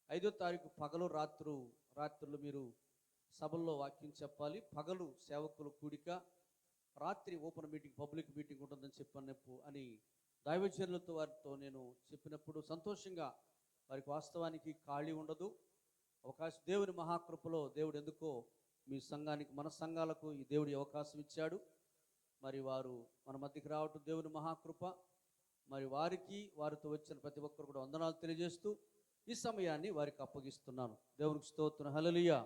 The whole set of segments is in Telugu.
5వ తారీఖు పగలు రాత్రులు మీరు సభల్లో వాక్యం చెప్పాలి. పగలు సేవకులు కూడిక, రాత్రి ఓపెన్ మీటింగ్, పబ్లిక్ మీటింగ్ ఉంటుందని చెప్పినప్పు అని దైవజనులతో వారితో నేను చెప్పినప్పుడు సంతోషంగా వారికి వాస్తవానికి ఖాళీ ఉండదు. దేవుని మహాకృపలో దేవుడు ఎందుకో మీ సంఘానికి, మన సంఘాలకు ఈ దేవుడి అవకాశం ఇచ్చాడు. మరి వారు మన మధ్యకి రావటం దేవుని మహాకృప. మరి వారితో వచ్చిన ప్రతి ఒక్కరు కూడా వందనాలు తెలియజేస్తూ ఈ సమయాన్ని వారికి అప్పగిస్తున్నాను. దేవునికి స్తోత్రం. హల్లెలూయా.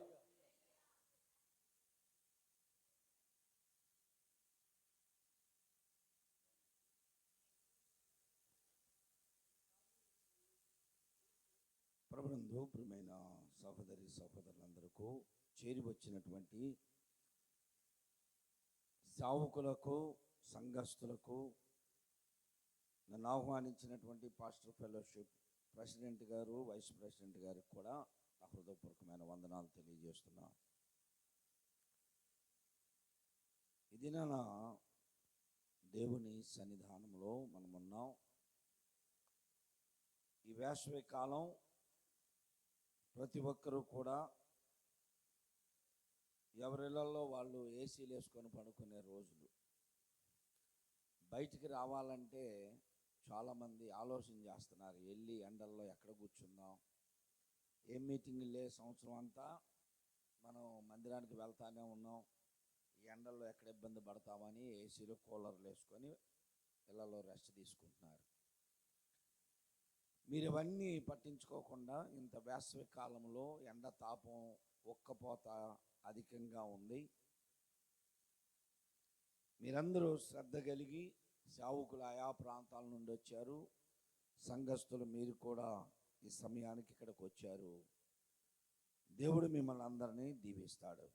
ప్రభునందు ప్రియమైన సహోదరి సహోదరులందరికీ, చేరి వచ్చినటువంటి సేవకులకు, సంఘస్థులకు, నన్ను ఆహ్వానించినటువంటి పాస్టర్ ఫెలోషిప్ ప్రెసిడెంట్ గారు, వైస్ ప్రెసిడెంట్ గారికి కూడా నా హృదయపూర్వకమైన వందనాలు తెలియజేస్తున్నాను. ఇది నా దేవుని సన్నిధానంలో మనమున్నాం. ఈ వేసవి కాలం ప్రతి ఒక్కరూ కూడా ఎవరిళ్లలో వాళ్ళు ఏసీలు వేసుకొని పడుకునే రోజులు. బయటికి రావాలంటే చాలామంది ఆలోచన చేస్తున్నారు, వెళ్ళి ఎండల్లో ఎక్కడ కూర్చుందాం, ఏం మీటింగులే, సంవత్సరం అంతా మనం మందిరానికి వెళ్తానే ఉన్నాం, ఈ ఎండల్లో ఎక్కడ ఇబ్బంది పడతామని ఏసీలు కూలర్లు వేసుకొని ఇళ్లలో రెస్ట్ తీసుకుంటున్నారు. మీరు ఇవన్నీ పట్టించుకోకుండా ఇంత వేసవి కాలంలో ఎండ తాపం, ఒక్కపోత అధికంగా ఉంది. మీరందరూ శ్రద్ధ కలిగి, సేవకులు ఆయా ప్రాంతాల నుండి వచ్చారు, సంఘస్థులు మీరు కూడా ఈ సమయానికి ఇక్కడికి వచ్చారు. దేవుడు మిమ్మల్ని అందరినీ దీవిస్తాడు.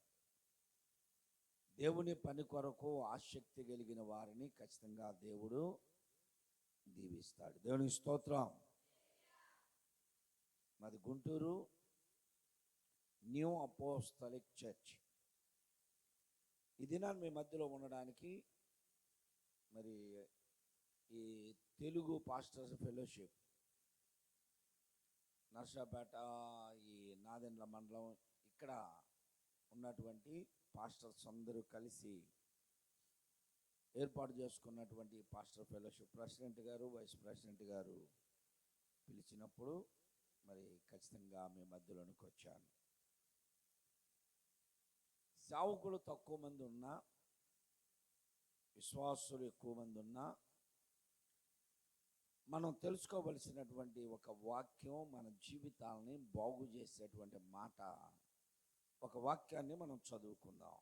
దేవుని పని కొరకు ఆసక్తి కలిగిన వారిని ఖచ్చితంగా దేవుడు దీవిస్తాడు. దేవునికి స్తోత్రం. మాది గుంటూరు న్యూ అపోస్తలిక్ చర్చ్. ఈ దినాన్ని మీ మధ్యలో ఉండడానికి మరి ఈ తెలుగు పాస్టర్స్ ఫెలోషిప్ నర్సాపేట, ఈ నాదెండ్ల మండలం, ఇక్కడ ఉన్నటువంటి పాస్టర్స్ అందరూ కలిసి ఏర్పాటు చేసుకున్నటువంటి పాస్టర్ ఫెలోషిప్ ప్రెసిడెంట్ గారు, వైస్ ప్రెసిడెంట్ గారు పిలిచినప్పుడు మరి ఖచ్చితంగా మీ మధ్యలోనికి వచ్చాను. సేవకులు తక్కువ మంది ఉన్నా, విశ్వాసులు ఎక్కువ మంది ఉన్నా, మనం తెలుసుకోవలసినటువంటి ఒక వాక్యం, మన జీవితాలని బాగు చేసేటువంటి మాట, ఒక వాక్యాన్ని మనం చదువుకుందాం.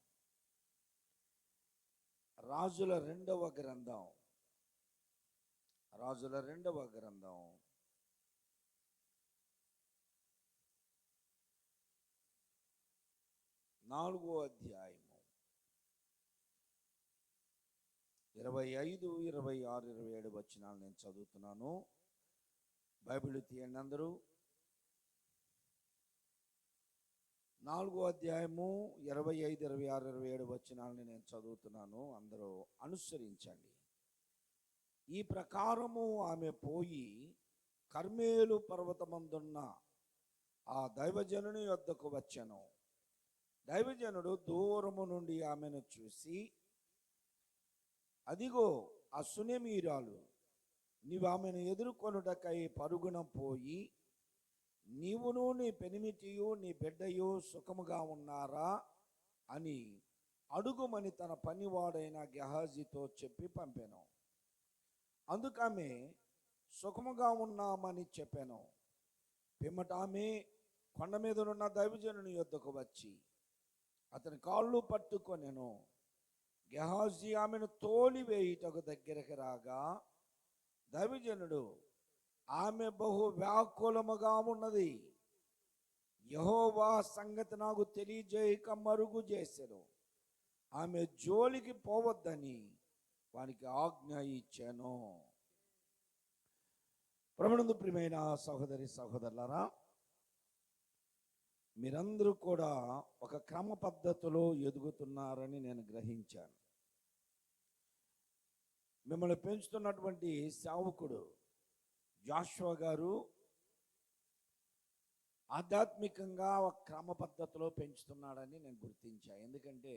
రాజుల రెండవ గ్రంథం 4వ అధ్యాయము 25, 26, 27 వచనాలు నేను చదువుతున్నాను. బైబిల్ తీయండి అందరూ. 4వ అధ్యాయము 25, 26, 27 వచనాలని నేను చదువుతున్నాను. అందరూ అనుసరించండి. ఈ ప్రకారము ఆమె పోయి కర్మేలు పర్వతమందున్న ఆ దైవజనుని యొద్దకు వచ్చెను. దైవజనుడు దూరము నుండి ఆమెను చూసి, అదిగో ఆ సునేమీరాలు, నీవు ఆమెను ఎదుర్కొనుటకై పరుగున పోయి, నీవును నీ పెనిమిటియు నీ బిడ్డయు సుఖముగా ఉన్నారా అని అడుగుమని తన పనివాడైన గెహాజీతో చెప్పి పంపాను. అందుకామె సుఖముగా ఉన్నామని చెప్పాను. పిమ్మట ఆమె కొండ మీదనున్న దైవజనుని యొద్దకు వచ్చి అతని కాళ్ళు పట్టుకొనెను. గెహాజీ ఆమెను తోలివేయుటకు దగ్గరకు రాగా, దైవజనుడు, ఆమె బహు వ్యాకులముగా ఉన్నది, యెహోవా సంగతి నాకు తెలియజేయక మరుగు చేసెను, ఆమె జోలికి పోవద్దని వానికి ఆజ్ఞ ఇచ్చాను. ప్రభునందు ప్రియమైన సహోదరి సహోదరులారా, మీరందరూ కూడా ఒక క్రమ పద్ధతిలో ఎదుగుతున్నారని నేను గ్రహించాను. మిమ్మల్ని పెంచుతున్నటువంటి సేవకుడు జాషువా గారు ఆధ్యాత్మికంగా ఒక క్రమ పద్ధతిలో పెంచుతున్నాడని నేను గుర్తించా. ఎందుకంటే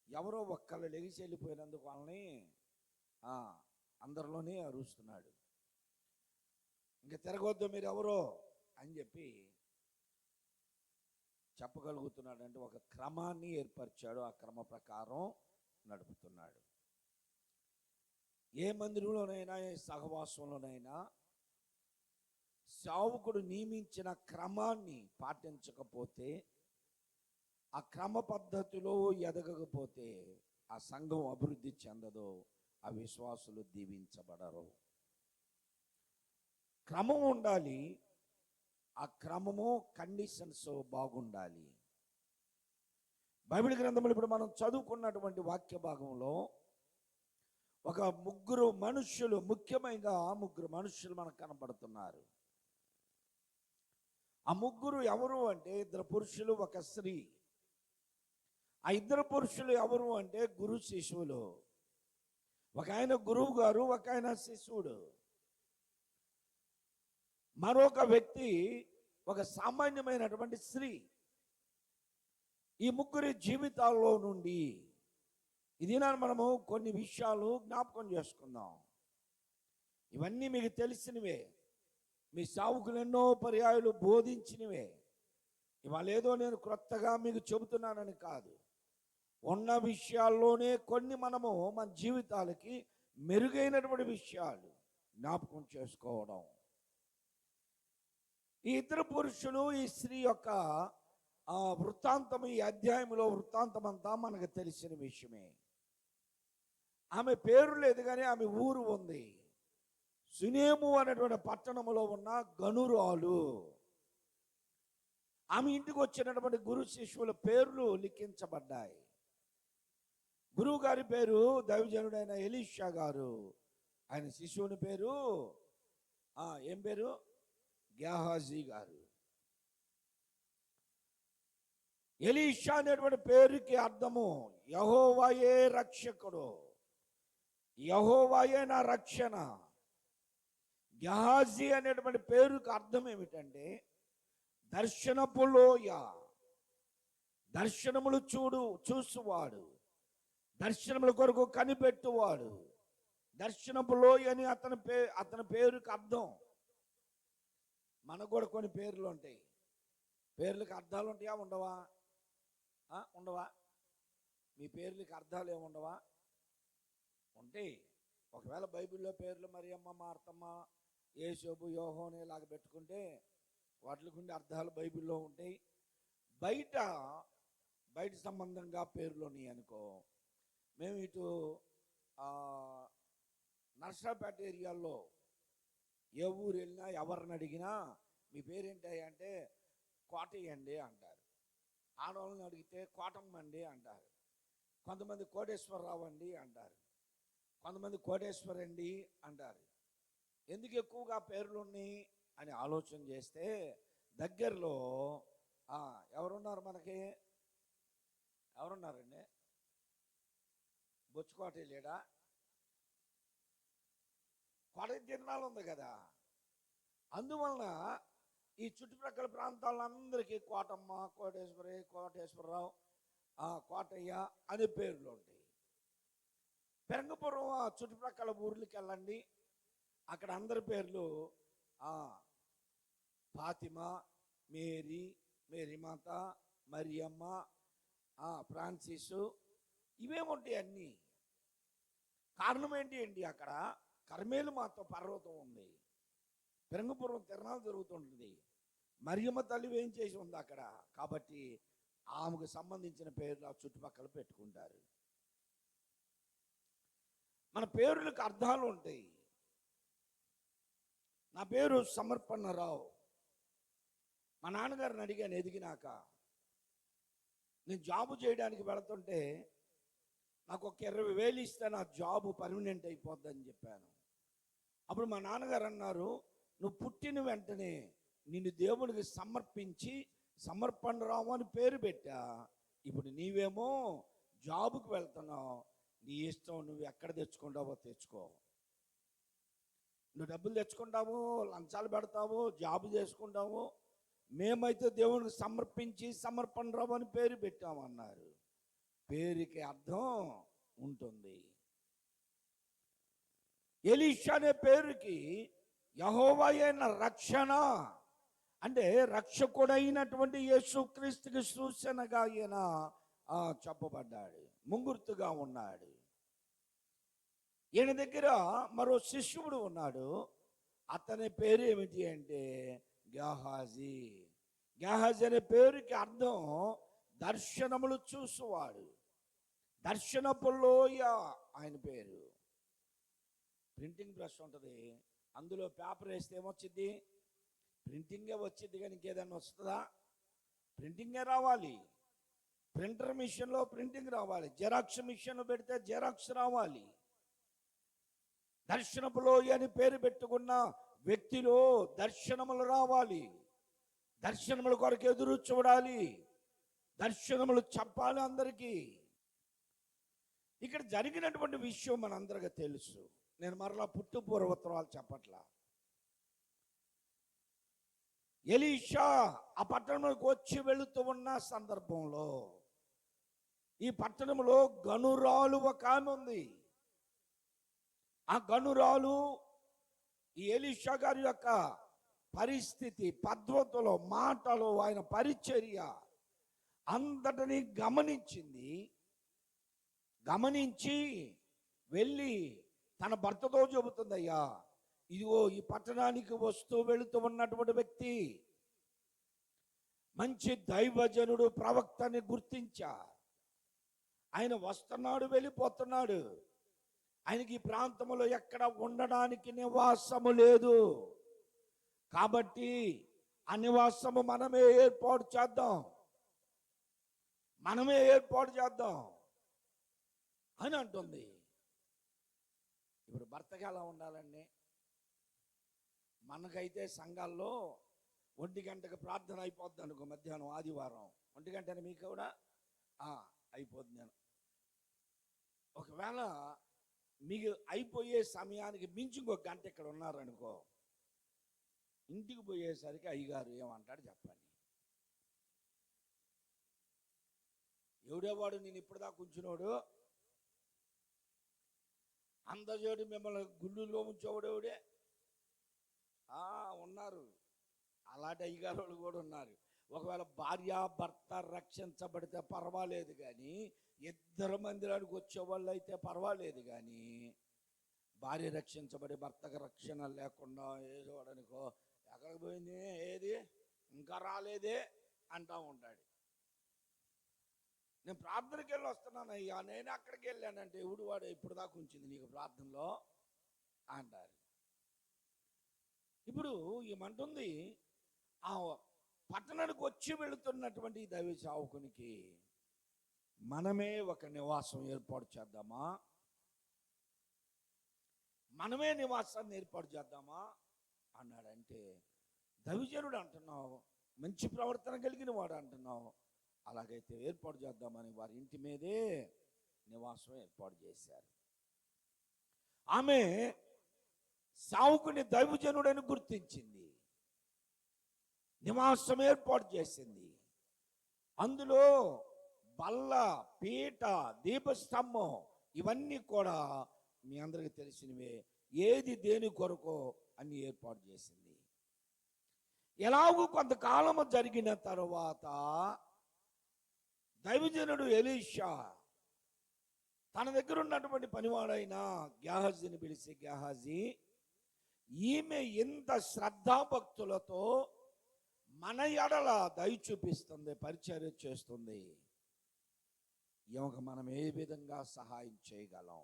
ఎవరో ఒక్కళ్ళు లెగిసి వెళ్ళిపోయినందుకు వాళ్ళని అందరిలోనే అరుస్తున్నాడు. ఇంకా తిరగొద్దు మీరు ఎవరో అని చెప్పి చెప్పగలుగుతున్నాడు. అంటే ఒక క్రమాన్ని ఏర్పరిచాడు, ఆ క్రమ ప్రకారం నడుపుతున్నాడు. ఏ మందిరంలోనైనా, ఏ సహవాసంలోనైనా సేవకుడు నియమించిన క్రమాన్ని పాటించకపోతే, ఆ క్రమ పద్ధతిలో ఎదగకపోతే ఆ సంఘం అభివృద్ధి చెందదు, ఆ విశ్వాసులు దీవించబడరు. క్రమం ఉండాలి, ఆ క్రమము కండిషన్స్ బాగుండాలి. బైబిల్ గ్రంథంలో ఇప్పుడు మనం చదువుకున్నటువంటి వాక్య భాగంలో ఒక ముగ్గురు మనుషులు, ముఖ్యమైన ముగ్గురు మనుషులు మనకు కనపడుతున్నారు. ఆ ముగ్గురు ఎవరు అంటే ఇద్దరు పురుషులు, ఒక స్త్రీ. ఆ ఇద్దరు పురుషులు ఎవరు అంటే గురు శిశువులు. ఒక ఆయన గురువు గారు, ఒక ఆయన శిశువుడు. మరొక వ్యక్తి ఒక సామాన్యమైనటువంటి స్త్రీ. ఈ ముగ్గురి జీవితాల్లో నుండి ఇది మనము కొన్ని విషయాలు జ్ఞాపకం చేసుకుందాం. ఇవన్నీ మీకు తెలిసినవే, మీ సేవకులు ఎన్నో పర్యాయాలు బోధించినవే. ఇవాళ ఏదో నేను క్రొత్తగా మీకు చెబుతున్నానని కాదు, ఉన్న విషయాల్లోనే కొన్ని మనము మన జీవితాలకి మెరుగైనటువంటి విషయాలు జ్ఞాపకం చేసుకోవడం. ఈ ఇద్దరు పురుషులు, ఈ స్త్రీ యొక్క వృత్తాంతం, ఈ అధ్యాయంలో వృత్తాంతం అంతా మనకు తెలిసిన విషయమే. ఆమె పేరు లేదు కానీ ఆమె ఊరు ఉంది. సునేము అనేటువంటి పట్టణంలో ఉన్న గనురాలు. ఆమె ఇంటికి వచ్చినటువంటి గురు శిష్యుల పేర్లు లిఖించబడ్డాయి. గురువు గారి పేరు దైవజనుడైన ఎలీషా గారు. ఆయన శిష్యుని పేరు ఏం పేరు? గేహాజీ గారు. ఎలీషా అనేటువంటి పేరుకి అర్థము యెహోవాయే రక్షకుడు, యెహోవాయే నా రక్షణ. గేహాజీ అనేటువంటి పేరుకి అర్థం ఏమిటంటే దర్శనపు లోయ, దర్శనములు చూసువాడు, దర్శనముల కొరకు కనిపెట్టువాడు. దర్శనపు లోయ అని అతని పేరుకి అర్థం. మనకు కూడా కొన్ని పేర్లు ఉంటాయి. పేర్లకు అర్థాలు ఉంటాయా? ఉండవా? ఉండవా? మీ పేర్లకి అర్థాలు ఏముండవా? ఉంటాయి. ఒకవేళ బైబిల్లో పేర్లు మరియమ్మ, మార్తమ్మ, యేసోబు, యోహోని ఇలాగ పెట్టుకుంటే వాటికి ఉండే అర్థాలు బైబిల్లో ఉంటాయి. బయట సంబంధంగా పేర్లు ఉన్నాయి అనుకో. మేము ఇటు నర్సరాపేట ఏరియాలో ఏ ఊరు వెళ్ళినా ఎవరిని అడిగినా మీ పేరేంటి అంటే కోటయ్యండి అంటారు. ఆడవాళ్ళని అడిగితే కోటమ్మ అండి అంటారు. కొంతమంది కోటేశ్వరరావు అండి అంటారు. కొంతమంది కోటేశ్వరండి అంటారు. ఎందుకు ఎక్కువగా పేర్లు ఉన్నాయి అని ఆలోచన చేస్తే దగ్గరలో ఎవరున్నారు మనకి? ఎవరున్నారండి? బొచ్చుకోట లేడా? కోట తిరణాలు ఉంది కదా. అందువలన ఈ చుట్టుప్రక్కల ప్రాంతాలందరికీ కోటమ్మ, కోటేశ్వరరావు, కోటయ్య అనే పేర్లు ఉంటాయి. పెరంగపురం చుట్టుప్రక్కల ఊర్లకి వెళ్ళండి, అక్కడ అందరి పేర్లు ఫాతిమా, మేరీమాత, మరియమ్మ, ఫ్రాన్సిస్, ఇవేముంటాయి అన్నీ. కారణం ఏంటి? అక్కడ కర్మేలు మాత్రం పర్వతం ఉంది. పెరంగపురం తిరణాలు జరుగుతుంటుంది. మరియమ్మ తల్లి ఏం చేసి ఉంది అక్కడ, కాబట్టి ఆమెకు సంబంధించిన పేర్లు ఆ చుట్టుపక్కల పెట్టుకుంటారు. మన పేర్లకు అర్థాలు ఉంటాయి. నా పేరు సమర్పణరావు. మా నాన్నగారిని అడిగాను ఎదిగినాక. నేను జాబు చేయడానికి వెళుతుంటే నాకు ఒక 20,000 ఇస్తే నా జాబు పర్మనెంట్ అయిపోద్దని చెప్పాను. అప్పుడు మా నాన్నగారు అన్నారు, నువ్వు పుట్టిన వెంటనే నిన్ను దేవునికి సమర్పించి సమర్పణరావు అని పేరు పెట్టా. ఇప్పుడు నీవేమో జాబుకు వెళ్తున్నావు, నీ ఇష్టం, నువ్వు ఎక్కడ తెచ్చుకుంటావో తెచ్చుకో. నువ్వు డబ్బులు తెచ్చుకుంటావు, లంచాలు పెడతావు, జాబు చేసుకుంటావు, మేమైతే దేవునికి సమర్పించి సమర్పణ రావు అని పేరు పెట్టామన్నారు. పేరుకి అర్థం ఉంటుంది. ఎలీషా అనే పేరుకి యెహోవా అయిన రక్షణ అంటే రక్షకుడైనటువంటి యేసుక్రీస్తుకి సూచనగా ఈయన చెప్పబడ్డాడు, ముంగుర్తుగా ఉన్నాడు. ఈయన దగ్గర మరో శిష్యుడు ఉన్నాడు. అతని పేరు ఏమిటి అంటే గేహాజీ. గేహాజీ అనే పేరుకి అర్థం దర్శనములు చూసువాడు, దర్శనపు లోయ ఆయన పేరు. ప్రింటింగ్ ప్రెస్ ఉంటుంది, అందులో పేపర్ వేస్తే ఏమొచ్చింది? ప్రింటింగే వచ్చింది, కానీ ఇంకేదన్నా వస్తుందా? ప్రింటింగే రావాలి. ప్రింటర్ మిషన్లో ప్రింటింగ్ రావాలి, జెరాక్స్ మిషన్లో పెడితే జెరాక్స్ రావాలి. దర్శనపు లోయ అని పేరు పెట్టుకున్న వ్యక్తిలో దర్శనములు రావాలి, దర్శనముల కొరకు ఎదురు చూడాలి, దర్శనములు చెప్పాలి అందరికీ. ఇక్కడ జరిగినటువంటి విషయం మనందరికీ తెలుసు. నేను మరలా పుట్టు పూర్వోత్తరాలు చెప్పట్లా. ఎలీషా ఆ పట్టణంలోకి వచ్చి వెళుతూ ఉన్న సందర్భంలో ఈ పట్టణంలో గనురాలు ఒక ఆమె ఉంది. ఆ గనురాలు ఈ ఎలీషా గారి యొక్క పరిస్థితి, పద్ధతులు, మాటలు, ఆయన పరిచర్య అంతటిని గమనించింది. గమనించి వెళ్ళి తన భర్తతో చెబుతుంది, అయ్యా ఇదిగో ఈ పట్టణానికి వస్తూ వెళుతూ ఉన్నటువంటి వ్యక్తి మంచి దైవజనుడు, ప్రవక్తని గుర్తించా. ఆయన వస్తున్నాడు, వెళ్ళిపోతున్నాడు. ఆయనకి ఈ ప్రాంతంలో ఎక్కడ ఉండడానికి నివాసము లేదు. కాబట్టి ఆ నివాసము మనమే ఏర్పాటు చేద్దాం అని అంటుంది. ఇప్పుడు భర్తకి ఎలా ఉండాలండి? మనకైతే సంఘాల్లో 1 గంటకు ప్రార్థన అయిపోద్ది అనుకో, మధ్యాహ్నం ఆదివారం 1 గంటని మీకు కూడా అయిపోద్ది. నేను ఒకవేళ మీకు అయిపోయే సమయానికి మించి ఇంకో గంట ఇక్కడ ఉన్నారనుకో, ఇంటికి పోయేసరికి అయ్యగారు ఏమంటాడు చెప్పండి? ఎవడేవాడు నేను ఇప్పటిదాకా కూర్చున్నాడు, అందజోడు మిమ్మల్ని గుళ్ళులో ఉంచేవాడేవాడే? ఉన్నారు, అలాంటి అయ్యగారు వాళ్ళు కూడా ఉన్నారు. ఒకవేళ భార్యాభర్త రక్షించబడితే పర్వాలేదు, కానీ ఇద్దరు మందిరానికి వచ్చేవాళ్ళు అయితే పర్వాలేదు. కానీ భార్య రక్షించబడి భర్తకు రక్షణ లేకుండా ఏదోడనుకో, ఎక్కడికి పోయింది, ఏది ఇంకా రాలేదే అంటూ ఉంటాడు. నేను ప్రార్థనకి వెళ్ళి వస్తున్నాను అయ్యా, నేను అక్కడికి వెళ్ళానంటే ఎవడు వాడు ఇప్పుడు దాకా ఉంచింది నీకు ప్రార్థనలో అంటారు. ఇప్పుడు ఏమంటుంది, ఆ పట్టణానికి వచ్చి వెళుతున్నటువంటి దైవ సేవకునికి మనమే ఒక నివాసం ఏర్పాటు చేద్దామా? మనమే నివాసాన్ని ఏర్పాటు చేద్దామా అన్నాడంటే, దైవజనుడు అంటున్నావు, మంచి ప్రవర్తన కలిగిన వాడు అంటున్నావు, అలాగైతే ఏర్పాటు చేద్దామని వారి ఇంటి మీదే నివాసం ఏర్పాటు చేశారు. ఆమె సావుకుని దైవజనుడని గుర్తించింది, నివాసం ఏర్పాటు చేసింది. అందులో బల్ల, పీట, దీపస్తంభం ఇవన్నీ కూడా మీ అందరికీ తెలిసినవే. ఏది దేని కొరకో అన్ని ఏర్పాటు చేసింది. ఎలాగూ కొంతకాలము జరిగిన తరువాత దైవజనుడు ఎలీషా తన దగ్గర ఉన్నటువంటి పనివాడైన గేహాజీని పిలిచి, గేహాజీ, ఈమె ఇంత శ్రద్ధాభక్తులతో మన ఎడల దయ చూపిస్తుంది, పరిచర్య చేస్తుంది, ఈమెకు మనం ఏ విధంగా సహాయం చేయగలం?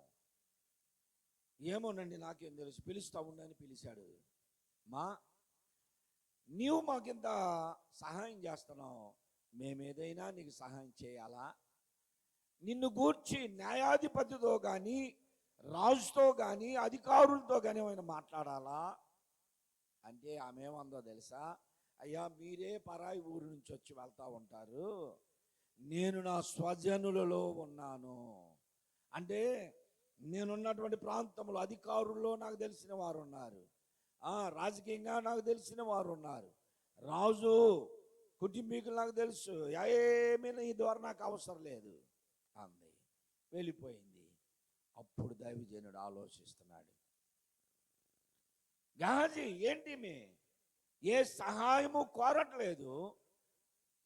ఏమోనండి, నాకేం తెలుసు, పిలుస్తా ఉండని పిలిచాడు. నీవు మాకింత సహాయం చేస్తున్నావు, మేమేదైనా నీకు సహాయం చేయాలా? నిన్ను గూర్చి న్యాయాధిపతితో కానీ రాజుతో కానీ అధికారులతో కానీ ఆయన మాట్లాడాలా అంటే ఆమె ఏమందో తెలుసా? అయ్యా, మీరే పరాయి ఊరు నుంచి వచ్చి వెళ్తూ ఉంటారు, నేను నా స్వజనులలో ఉన్నాను. అంటే నేనున్నటువంటి ప్రాంతంలో అధికారుల్లో నాకు తెలిసిన వారు ఉన్నారు, రాజకీయంగా నాకు తెలిసిన వారు ఉన్నారు, రాజు కుటుంబీకులు నాకు తెలుసు, ఏమీ నీ ద్వారా నాకు అవసరం లేదు అంది, వెళ్ళిపోయింది. అప్పుడు దైవజనుడు ఆలోచిస్తున్నాడు, గేహజీ ఏంటి ఏ సహాయము కోరట్లేదు,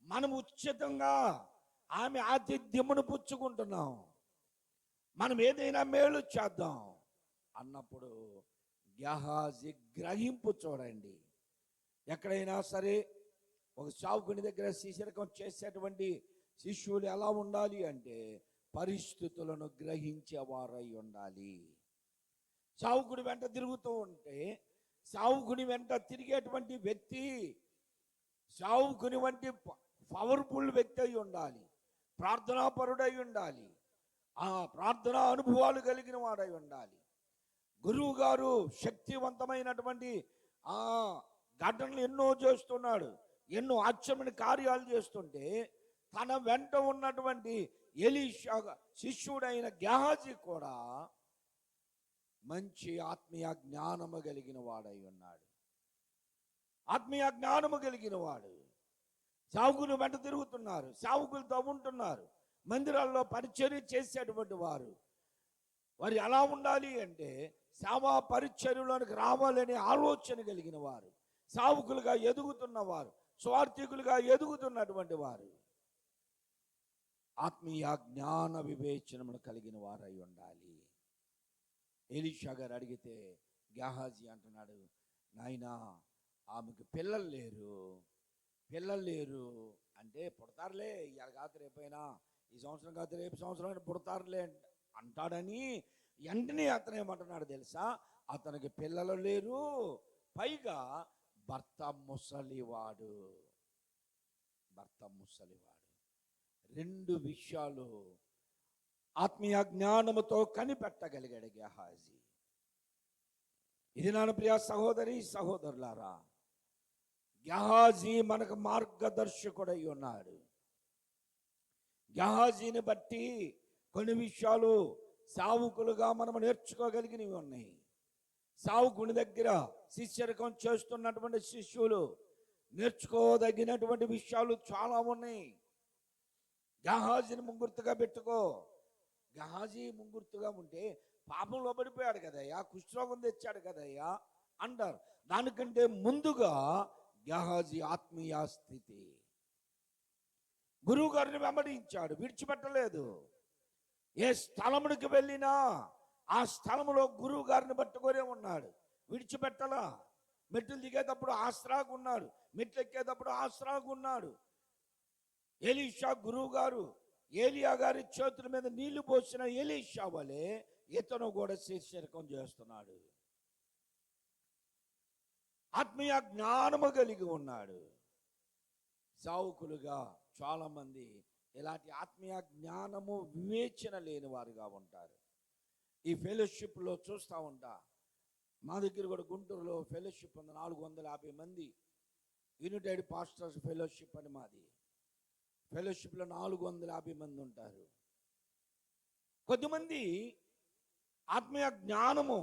మనం ఉచితంగా ఆమె ఆతిథ్యమును పుచ్చుకుంటున్నాం, మనం ఏదైనా మేలు చేద్దాం అన్నప్పుడు గేహజీ గ్రహింపు చూడండి. ఎక్కడైనా సరే ఒక సావుకుని దగ్గర శిష్యరకం చేసేటువంటి శిష్యులు ఎలా ఉండాలి అంటే పరిస్థితులను గ్రహించేవారై ఉండాలి. సావుకుడి వెంట తిరుగుతూ ఉంటే సావుకుని వెంట తిరిగేటువంటి వ్యక్తి సావుకుని వంటి పవర్ఫుల్ వ్యక్తి అయి ఉండాలి, ప్రార్థనాపరుడై ఉండాలి, ఆ ప్రార్థనా అనుభవాలు కలిగిన వాడై ఉండాలి. గురువు గారు శక్తివంతమైనటువంటి ఆ ఘటనలు ఎన్నో చేస్తున్నాడు, ఎన్నో ఆశ్చర్యమైన కార్యాలు చేస్తుంటే తన వెంట ఉన్నటువంటి ఎలీషా శిష్యుడైన గేహజీ కూడా మంచి ఆత్మీయ జ్ఞానము కలిగిన వాడై ఉన్నాడు. ఆత్మీయ జ్ఞానము కలిగిన వాడు. సావుకులు వెంట తిరుగుతున్నారు, సావుకులతో ఉంటున్నారు, మందిరాల్లో పరిచర్య చేసేటువంటి వారు ఎలా ఉండాలి అంటే సేవా పరిచర్యలోనికి రావాలనే ఆలోచన కలిగిన వారు, సావుకులుగా ఎదుగుతున్నవారు, స్వార్థికులుగా ఎదుగుతున్నటువంటి వారు, ఆత్మీయ జ్ఞాన వివేచనమును కలిగిన వారై ఉండాలి. ఎలీషా గారు అడిగితే గేహజీ అంటున్నాడు, నాయనా ఆమెకు పిల్లలు లేరు అంటే పుడతారులే, ఇవాళ కాదు రేపైనా, ఈ సంవత్సరం కాదు రేపు సంవత్సరం పుడతారులే అంటాడని వెంటనే అతను ఏమంటున్నాడు తెలుసా, అతనికి పిల్లలు లేరు, పైగా భర్త ముసలివాడు. రెండు విషయాలు ఆత్మీయ జ్ఞానముతో కనిపెట్టగలిగాడు గేహజీ. ఇది నా ప్రియ సహోదరి సహోదరులారా, గేహజీ మనకు మార్గదర్శకుడై ఉన్నాడు. గేహజీని బట్టి కొన్ని విషయాలు సావుకులుగా మనం నేర్చుకోగలిగినవి ఉన్నాయి. సావుకుని దగ్గర శిష్యరకం చేస్తున్నటువంటి శిష్యులు నేర్చుకోదగినటువంటి విషయాలు చాలా ఉన్నాయి. గేహజీని ముంగుర్తుగా పెట్టుకో. గేహజీ ముంగుర్తుగా ఉంటే పాపంలో పడిపోయాడు కదయ్యా, కుష్ఠరోగం తెచ్చాడు కదయ్యా అంటారు. దానికంటే ముందుగా గేహజీ ఆత్మీయ స్థితి, గురువు గారిని వెంబడించాడు, విడిచిపెట్టలేదు. ఏ స్థలమునికి వెళ్ళినా ఆ స్థలములో గురువు గారిని పట్టుకొనే ఉన్నాడు, విడిచిపెట్టలా. మెట్లు దిగేటప్పుడు ఆసరాగా ఉన్నాడు, మెట్లు ఎక్కేటప్పుడు ఆసరాగా ఉన్నాడు. ఎలీషా గురువు గారు ఏలియా గారి చేతుల మీద నీళ్లు పోసిన ఎలీషా వలె ఇతను కూడా శిష్యరకం చేస్తున్నాడు. ఆత్మీయ జ్ఞానము కలిగి ఉన్నాడు. సావుకులుగా చాలా మంది ఇలాంటి ఆత్మీయ జ్ఞానము వివేచన లేని వారుగా ఉంటారు. ఈ ఫెలోషిప్లో చూస్తూ ఉంటా, మా దగ్గర కూడా గుంటూరులో ఫెలోషిప్ ఉంది, 450 మంది యునైటెడ్ పాస్టర్స్ ఫెలోషిప్ అని మాది. ఫెలోషిప్లో 450 మంది ఉంటారు. కొద్దిమంది ఆత్మీయ జ్ఞానము,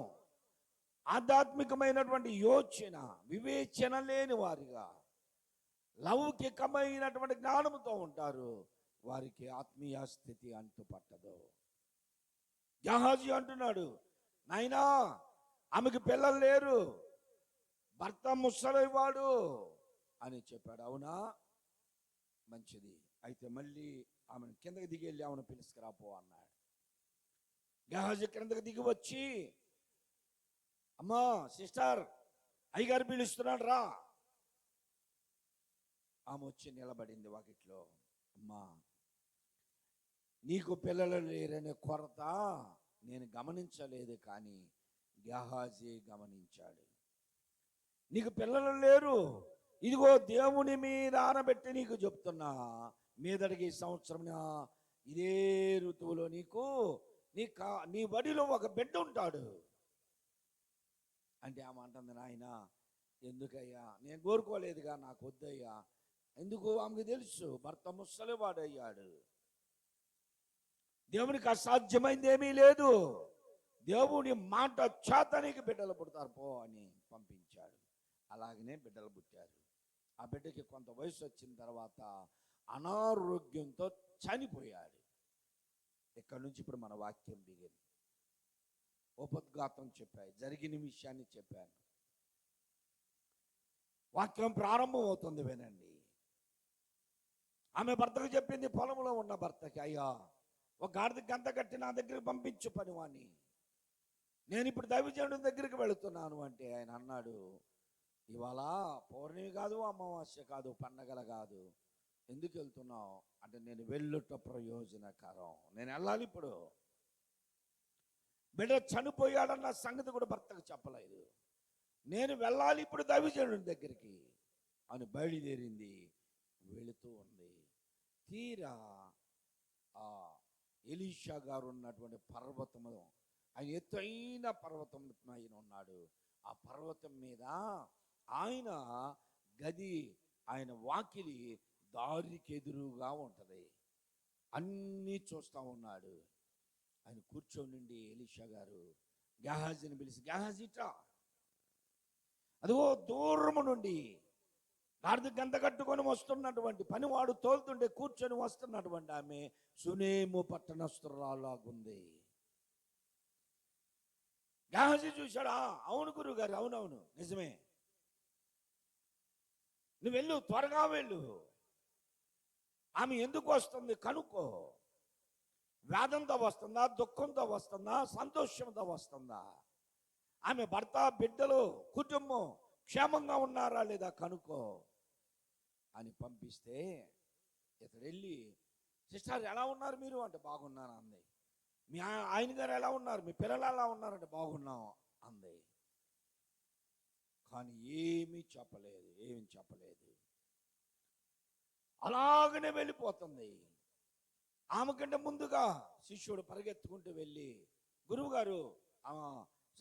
ఆధ్యాత్మికమైనటువంటి యోచన, వివేచన లేని వారిగా లౌకికమైనటువంటి జ్ఞానముతో ఉంటారు. వారికి ఆత్మీయ స్థితి అంటుపట్టదు. గేహజీ అంటున్నాడు, నాయనా ఆమెకు పిల్లలు లేరు, భర్త ముసలివాడు అని చెప్పాడు. అవునా, మంచిది, అయితే మళ్ళీ ఆమెను కిందకి దిగి వెళ్ళి ఆమెను పిలుచుకురాపో అన్నాడు. గేహజీ కిందకి దిగి వచ్చి, అమ్మా సిస్టర్, అయ్యగారు పిలుస్తున్నాడు రా. ఆమె వచ్చి నిలబడింది వాకిట్లో. అమ్మా, నీకు పిల్లలు లేరనే కొరత నేను గమనించలేదు, కానీ గేహజీ గమనించాడు. నీకు పిల్లలు లేరు, ఇదిగో దేవుని మీద ఆనబెట్టి నీకు చెప్తున్నా, మీదటికి ఈ సంవత్సరం ఇదే ఋతువులో నీ బడిలో ఒక బిడ్డ ఉంటాడు అంటే ఆమె అంటుంది, నాయన ఎందుకయ్యా, నేను కోరుకోలేదుగా, నాకు వద్దయ్యా. ఎందుకు? ఆమెకు తెలుసు భర్త ముసలివాడయ్యాడు, దేవునికి అసాధ్యమైంది ఏమీ లేదు, దేవుని మాట చేత నీకు బిడ్డలు పుడతారు పో అని పంపించాడు. అలాగనే బిడ్డలు పుట్టారు. ఆ బిడ్డకి కొంత వయసు వచ్చిన తర్వాత అనారోగ్యంతో చనిపోయాడు. ఇక్కడ నుంచి ఇప్పుడు మన వాక్యం దిగింది. ఉపద్ఘాతం చెప్పాయి, జరిగిన విషయాన్ని చెప్పాను. వాక్యం ప్రారంభం అవుతుంది, వినండి. ఆమె భర్తకు చెప్పింది, పొలంలో ఉన్న భర్తకి, అయ్యా ఒక గాడిద గంత కట్టి నా దగ్గరికి పంపించు పనివాణ్ణి, నేను ఇప్పుడు దైవజనుడి దగ్గరికి వెళుతున్నాను అంటే ఆయన అన్నాడు, ఇవాళ పౌర్ణమి కాదు, అమావాస్య కాదు, పండగల కాదు, ఎందుకు వెళ్తున్నావు అంటే, నేను వెళ్ళుట ప్రయోజనకరం, నేను వెళ్ళాలి. ఇప్పుడు బిడ్డ చనిపోయాడన్న సంగతి కూడా భర్తకు చెప్పలేదు. నేను వెళ్ళాలి ఇప్పుడు దైవజనుడి దగ్గరికి అని బయలుదేరింది. వెళుతూ ఉంది. తీరా ఆ ఎలీషా గారు ఉన్నటువంటి పర్వతము, ఆయన ఎత్తైన పర్వతం ఆయన ఉన్నాడు. ఆ పర్వతం మీద ఆయన గది, ఆయన వాకిలి దారికి ఎదురుగా ఉంటది. అన్నీ చూస్తూ ఉన్నాడు. ఆయన కూర్చోండి. ఎలీషా గారు గేహాజీని పిలిచి, గేహాజీట్రా, అదిగో దూరము నుండి గాడిద గంత కట్టుకొని వస్తున్నటువంటి పనివాడు తోలుతుంటే కూర్చొని వస్తున్నటువంటి ఆమె సునేము పట్టణస్తురాలాగుంది. గేహాజీ చూశాడా, అవును గురువు గారు, అవునవును నిజమే, నువ్వు వెళ్ళు, త్వరగా వెళ్ళు, ఆమె ఎందుకు వస్తుంది కనుక్కో, వేదంతో వస్తుందా, దుఃఖంతో వస్తుందా, సంతోషంతో వస్తుందా, ఆమె భర్త బిడ్డలు కుటుంబం క్షేమంగా ఉన్నారా లేదా కనుక్కో అని పంపిస్తే, ఇతడు వెళ్ళి, సిస్టర్ ఎలా ఉన్నారు మీరు అంటే, బాగున్నాను అంది. మీ ఆయన గారు ఎలా ఉన్నారు, మీ పిల్లలు ఎలా ఉన్నారంటే, బాగున్నాం అంది. కానీ ఏమీ చెప్పలేదు. అలాగనే వెళ్ళిపోతుంది. ఆమె కంటే ముందుగా శిష్యుడు పరిగెత్తుకుంటూ వెళ్ళి, గురువు గారు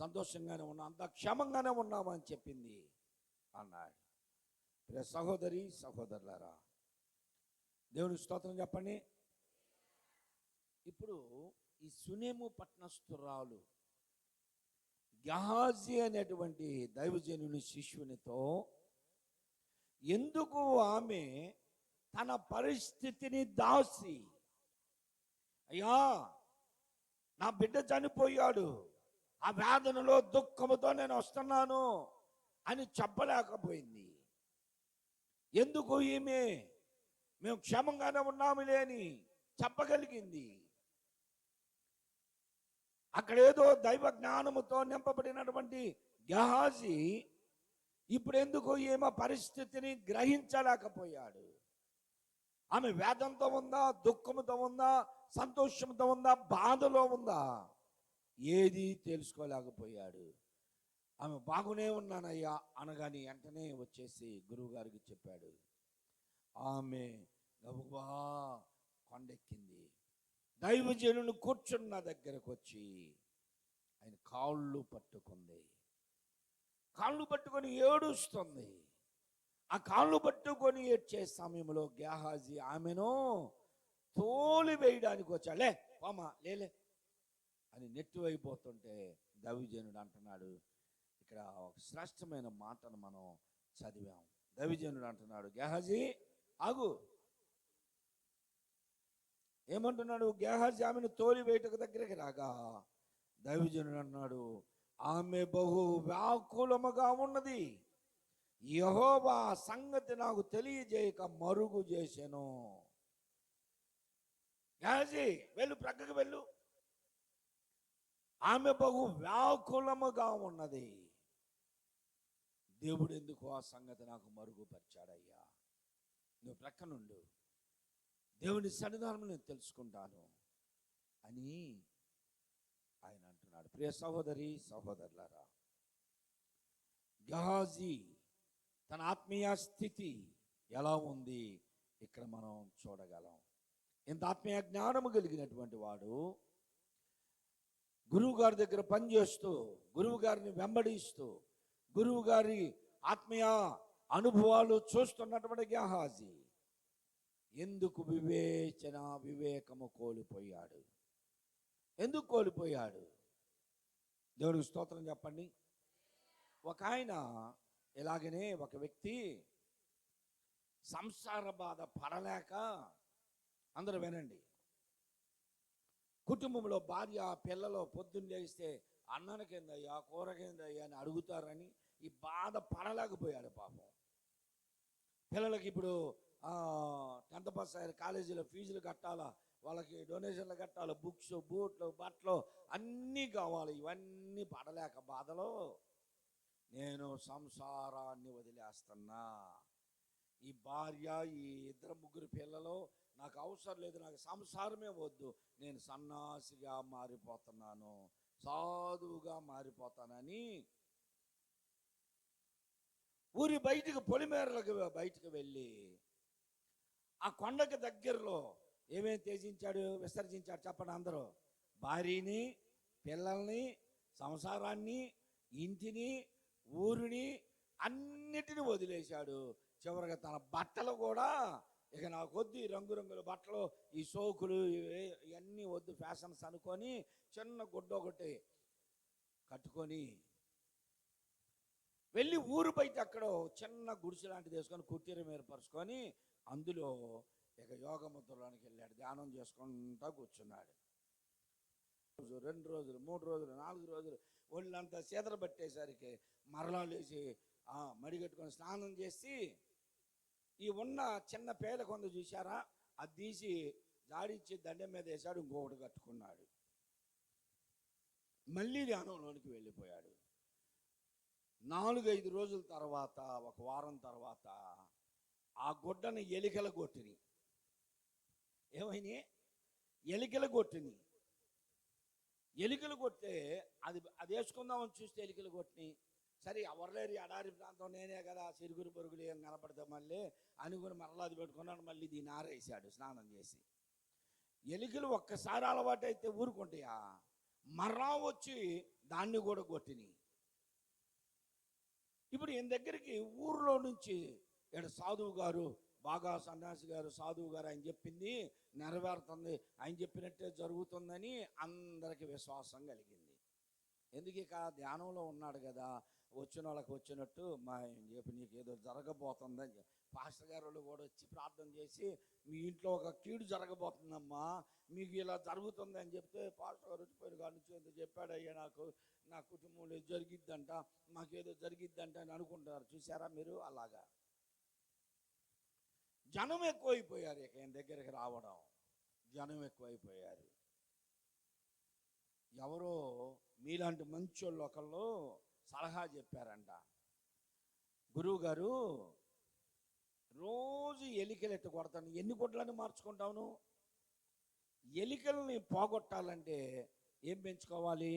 సంతోషంగానే ఉన్నాం, అంతా క్షేమంగానే ఉన్నామని చెప్పింది అన్నాడు. సహోదరి సహోదరులారా, దేవుని స్తోత్రం చెప్పండి. ఇప్పుడు ఈ సునేము పట్టణస్తురాలు గేహాజీ అనేటువంటి దైవజనుని శిష్యునితో ఎందుకు ఆమె తన పరిస్థితిని దాసి, అయ్యా నా బిడ్డ చనిపోయాడు, ఆ వేదనలో దుఃఖముతో నేను వస్తున్నాను అని చెప్పలేకపోయింది. ఎందుకు ఈమె మేము క్షేమంగానే ఉన్నాములే అని చెప్పగలిగింది? అక్కడేదో దైవ జ్ఞానముతో నింపబడినటువంటి గేహాజీ ఇప్పుడు ఎందుకు ఈమె పరిస్థితిని గ్రహించలేకపోయాడు? ఆమె వేదంతో ఉందా, దుఃఖంతో ఉందా, సంతోషంతో ఉందా, బాధలో ఉందా, ఏది తెలుసుకోలేకపోయాడు. ఆమె బాగునే ఉన్నానయ్యా అనగాని వెంటనే వచ్చేసి గురువు గారికి చెప్పాడు. ఆమె గబుగా కొండెక్కింది. దైవజనుని కూర్చున్న దగ్గరకు వచ్చి ఆయన కాళ్ళు పట్టుకొని ఏడుస్తుంది. ఆ కాళ్ళు పట్టుకొని ఏడ్చే సమయంలో గేహాజీ ఆమెను తోలి వేయడానికి వచ్చాలే పామా లేలే అని నెట్టివైపోతుంటే దైవజనుడు అంటున్నాడు, ఇక్కడ ఒక శ్రేష్టమైన మాటను మనం చదివాం. దైవజనుడు అంటున్నాడు, గేహాజీ ఆగు. ఏమంటున్నాడు? గేహాజీ ఆమెను తోలి వేయటకు దగ్గరికి రాగా దైవజనుడు అన్నాడు, ఆమె బహు వ్యాకులముగా ఉన్నది, యెహోవా సంగతి నాకు తెలియజేయక మరుగు చేసెను. గేహాజీ వెళ్ళు, ప్రక్కకు వెళ్ళు, ఆమె బహు వ్యాకులముగా ఉన్నది. దేవుడు ఎందుకు ఆ సంగతి నాకు మరుగుపరిచాడయ్యా? నువ్వు ప్రక్కనుండు, దేవుని సన్నిధానం నేను తెలుసుకుంటాను అని ఆయన అంటున్నాడు. ప్రియ సహోదరి సహోదరులారా, గేహాజీ తన ఆత్మీయ స్థితి ఎలా ఉంది ఇక్కడ మనం చూడగలం. ఇంత ఆత్మీయ జ్ఞానము కలిగినటువంటి వాడు గురువు గారి దగ్గర పనిచేస్తూ, గురువు గారిని వెంబడిస్తూ, గురువు గారి ఆత్మీయ అనుభవాలు చూస్తున్నటువంటి గేహాజీ ఎందుకు వివేకము కోల్పోయాడు? ఎందుకు కోల్పోయాడు? దేవుడికి స్తోత్రం చెప్పండి. ఒక ఆయన ఇలాగనే ఒక వ్యక్తి సంసార బాధ పడలేక, అందరూ వినండి, కుటుంబంలో భార్య పిల్లలు పొద్దున్న లేస్తే అన్నానికేందయ్యా, కూరకేందయ్యా అని అడుగుతారని ఈ బాధ పడలేకపోయాడు పాపం. పిల్లలకి ఇప్పుడు 10th పాస్ అయ్యారు, కాలేజీలో ఫీజులు కట్టాలా, వాళ్ళకి డొనేషన్లు కట్టాలి, బుక్స్, బూట్లు, బట్టలు అన్నీ కావాలి. ఇవన్నీ పడలేక బాధలో నేను సంసారాన్ని వదిలేస్తున్నా, ఈ భార్య, ఈ 2-3 పిల్లలు నాకు అవసరం లేదు, నాకు సంసారమే వద్దు, నేను సన్నాసిగా మారిపోతున్నాను, సాధువుగా మారిపోతానని ఊరి బయటికి, పొలిమేరలకు బయటికి వెళ్ళి ఆ కొండకి దగ్గరలో ఏమేమి త్యజించాడు, విసర్జించాడు చెప్పండి అందరూ? భార్యని, పిల్లల్ని, సంసారాన్ని, ఇంటిని, ఊరిని అన్నిటిని వదిలేశాడు. చివరిగా తన బట్టలు కూడా ఇక నాకు వద్దు, ఈ రంగురంగుల బట్టలు, ఈ సోకులు ఇవన్నీ వద్దు, ఫ్యాషన్స్ అనుకొని చిన్న గుడ్డ ఒకటి కట్టుకొని వెళ్ళి ఊరు బయట అక్కడ చిన్న గుడిసె లాంటిది వేసుకొని కుటీరం ఏర్పరచుకొని అందులో ఇక యోగ ముద్రలోనికి వెళ్ళాడు. ధ్యానం చేసుకుంటా కూర్చున్నాడు. 2 రోజులు, 3 రోజులు, 4 రోజులు ఒళ్ళంతా సీదర పట్టేసరికి మరలా లేచి మడిగట్టుకొని స్నానం చేసి ఈ ఉన్న చిన్న పేద కొంద చూశారా, అది తీసి జాడిచ్చి దండం మీద వేశాడు, ఇంకొకటి కట్టుకున్నాడు. మళ్ళీ ధ్యానంలోనికి వెళ్ళిపోయాడు. 4-5 రోజుల తర్వాత, 1 వారం తర్వాత ఆ గుడ్డని ఎలికల కొట్టిని. ఏమైనా ఎలికల కొట్టిని. ఎలికలు కొట్టే అది వేసుకుందామని చూస్తే ఎలికలు కొట్టిని. సరే ఎవరు లేరు, ఎడారి ప్రాంతం, నేనే కదా, సిరుగురు పొరుగులు ఏం కనపడతాం మళ్ళీ అనుకుని మరలా అది పెట్టుకున్నాడు. మళ్ళీ దీన్ని ఆరేసాడు స్నానం చేసి. ఎలికలు ఒక్కసారి అలవాటు అయితే ఊరుకుంటాయా, మరలా వచ్చి దాన్ని కూడా కొట్టిని. ఇప్పుడు ఈయన దగ్గరికి ఊర్లో నుంచి ఇక్కడ సాధువు గారు, బాగా సన్యాసి గారు, సాధువు గారు, ఆయన చెప్పింది నెరవేరుతుంది, ఆయన చెప్పినట్టే జరుగుతుందని అందరికి విశ్వాసం కలిగింది. ఎందుకు ఇక ధ్యానంలో ఉన్నాడు కదా, వచ్చిన వాళ్ళకి వచ్చినట్టు మా చెప్పి నీకు ఏదో జరగబోతుందని పాస్టర్ గారు కూడా వచ్చి ప్రార్థన చేసి, మీ ఇంట్లో ఒక కీడు జరగబోతుందమ్మా, మీకు ఇలా జరుగుతుంది అని చెప్తే, పాస్టర్ గారు వచ్చిపోయిన కాడి నుంచి ఎంత చెప్పాడయ్యా, నా కుటుంబంలో జరిగిద్దంట, మాకేదో జరిగిద్దంట అని అనుకుంటారు. చూసారా మీరు? అలాగా జనం ఎక్కువైపోయారు. ఇక ఆయన దగ్గరికి రావడం జనం ఎక్కువైపోయారు. ఎవరో మీలాంటి మంచి వాళ్ళు ఒకళ్ళు సలహా చెప్పారంట, గురువు గారు రోజు ఎలికలు ఎట్టు కొడతాను, ఎన్ని గుడ్లని మార్చుకుంటావును? ఎలికల్ని పోగొట్టాలంటే ఏం పెంచుకోవాలి?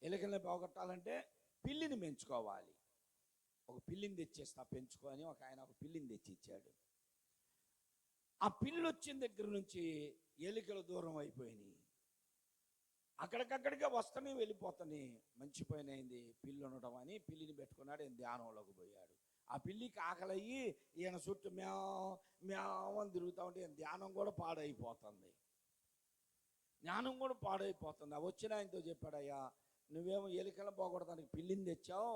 ఎలికల్ని పోగొట్టాలంటే పిల్లిని పెంచుకోవాలి. ఒక పిల్లిని తెచ్చేస్తా పెంచుకొని ఒక ఆయన ఒక పిల్లిని తెచ్చి ఇచ్చాడు. ఆ పిల్లి వచ్చిన దగ్గర నుంచి ఎలికలు దూరం అయిపోయినాయి. అక్కడికక్కడికే వస్తూనే వెళ్ళిపోతాని, మంచిపోయినైంది పిల్లి ఉండటం అని పిల్లిని పెట్టుకున్నాడు. ఈయన ధ్యానంలోకి పోయాడు. ఆ పిల్లికి ఆకలయ్యి ఈయన చుట్టూ మేమని తిరుగుతూ ఉంటే ఈయన ధ్యానం కూడా పాడైపోతుంది. జ్ఞానం కూడా పాడైపోతుంది. ఆ వచ్చిన ఆయనతో చెప్పాడయ్యా, నువ్వేమో ఎలికలను పోగొడతానికి పిల్లిని తెచ్చావు,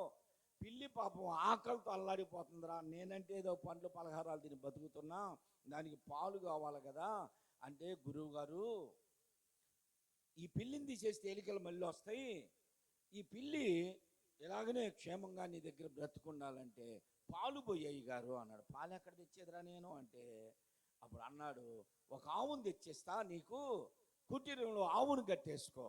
పిల్లి పాపం ఆకలితో అల్లాడిపోతుందిరా, నేనంటే ఏదో పండ్లు పలహారాలు తిని బతుకుతున్నా, దానికి పాలు కావాలి కదా అంటే, గురువు గారు ఈ పిల్లిని తీసేస్తే ఎలికలు మళ్ళీ వస్తాయి, ఈ పిల్లి ఎలాగనే క్షేమంగా నీ దగ్గర బ్రతుకుండాలంటే పాలు పోయాయి గారు అన్నాడు. పాలు ఎక్కడ తెచ్చేదిరా నేను అంటే, అప్పుడు అన్నాడు, ఒక ఆవును తెచ్చేస్తా, నీకు కుటీరంలో ఆవును కట్టేసుకో,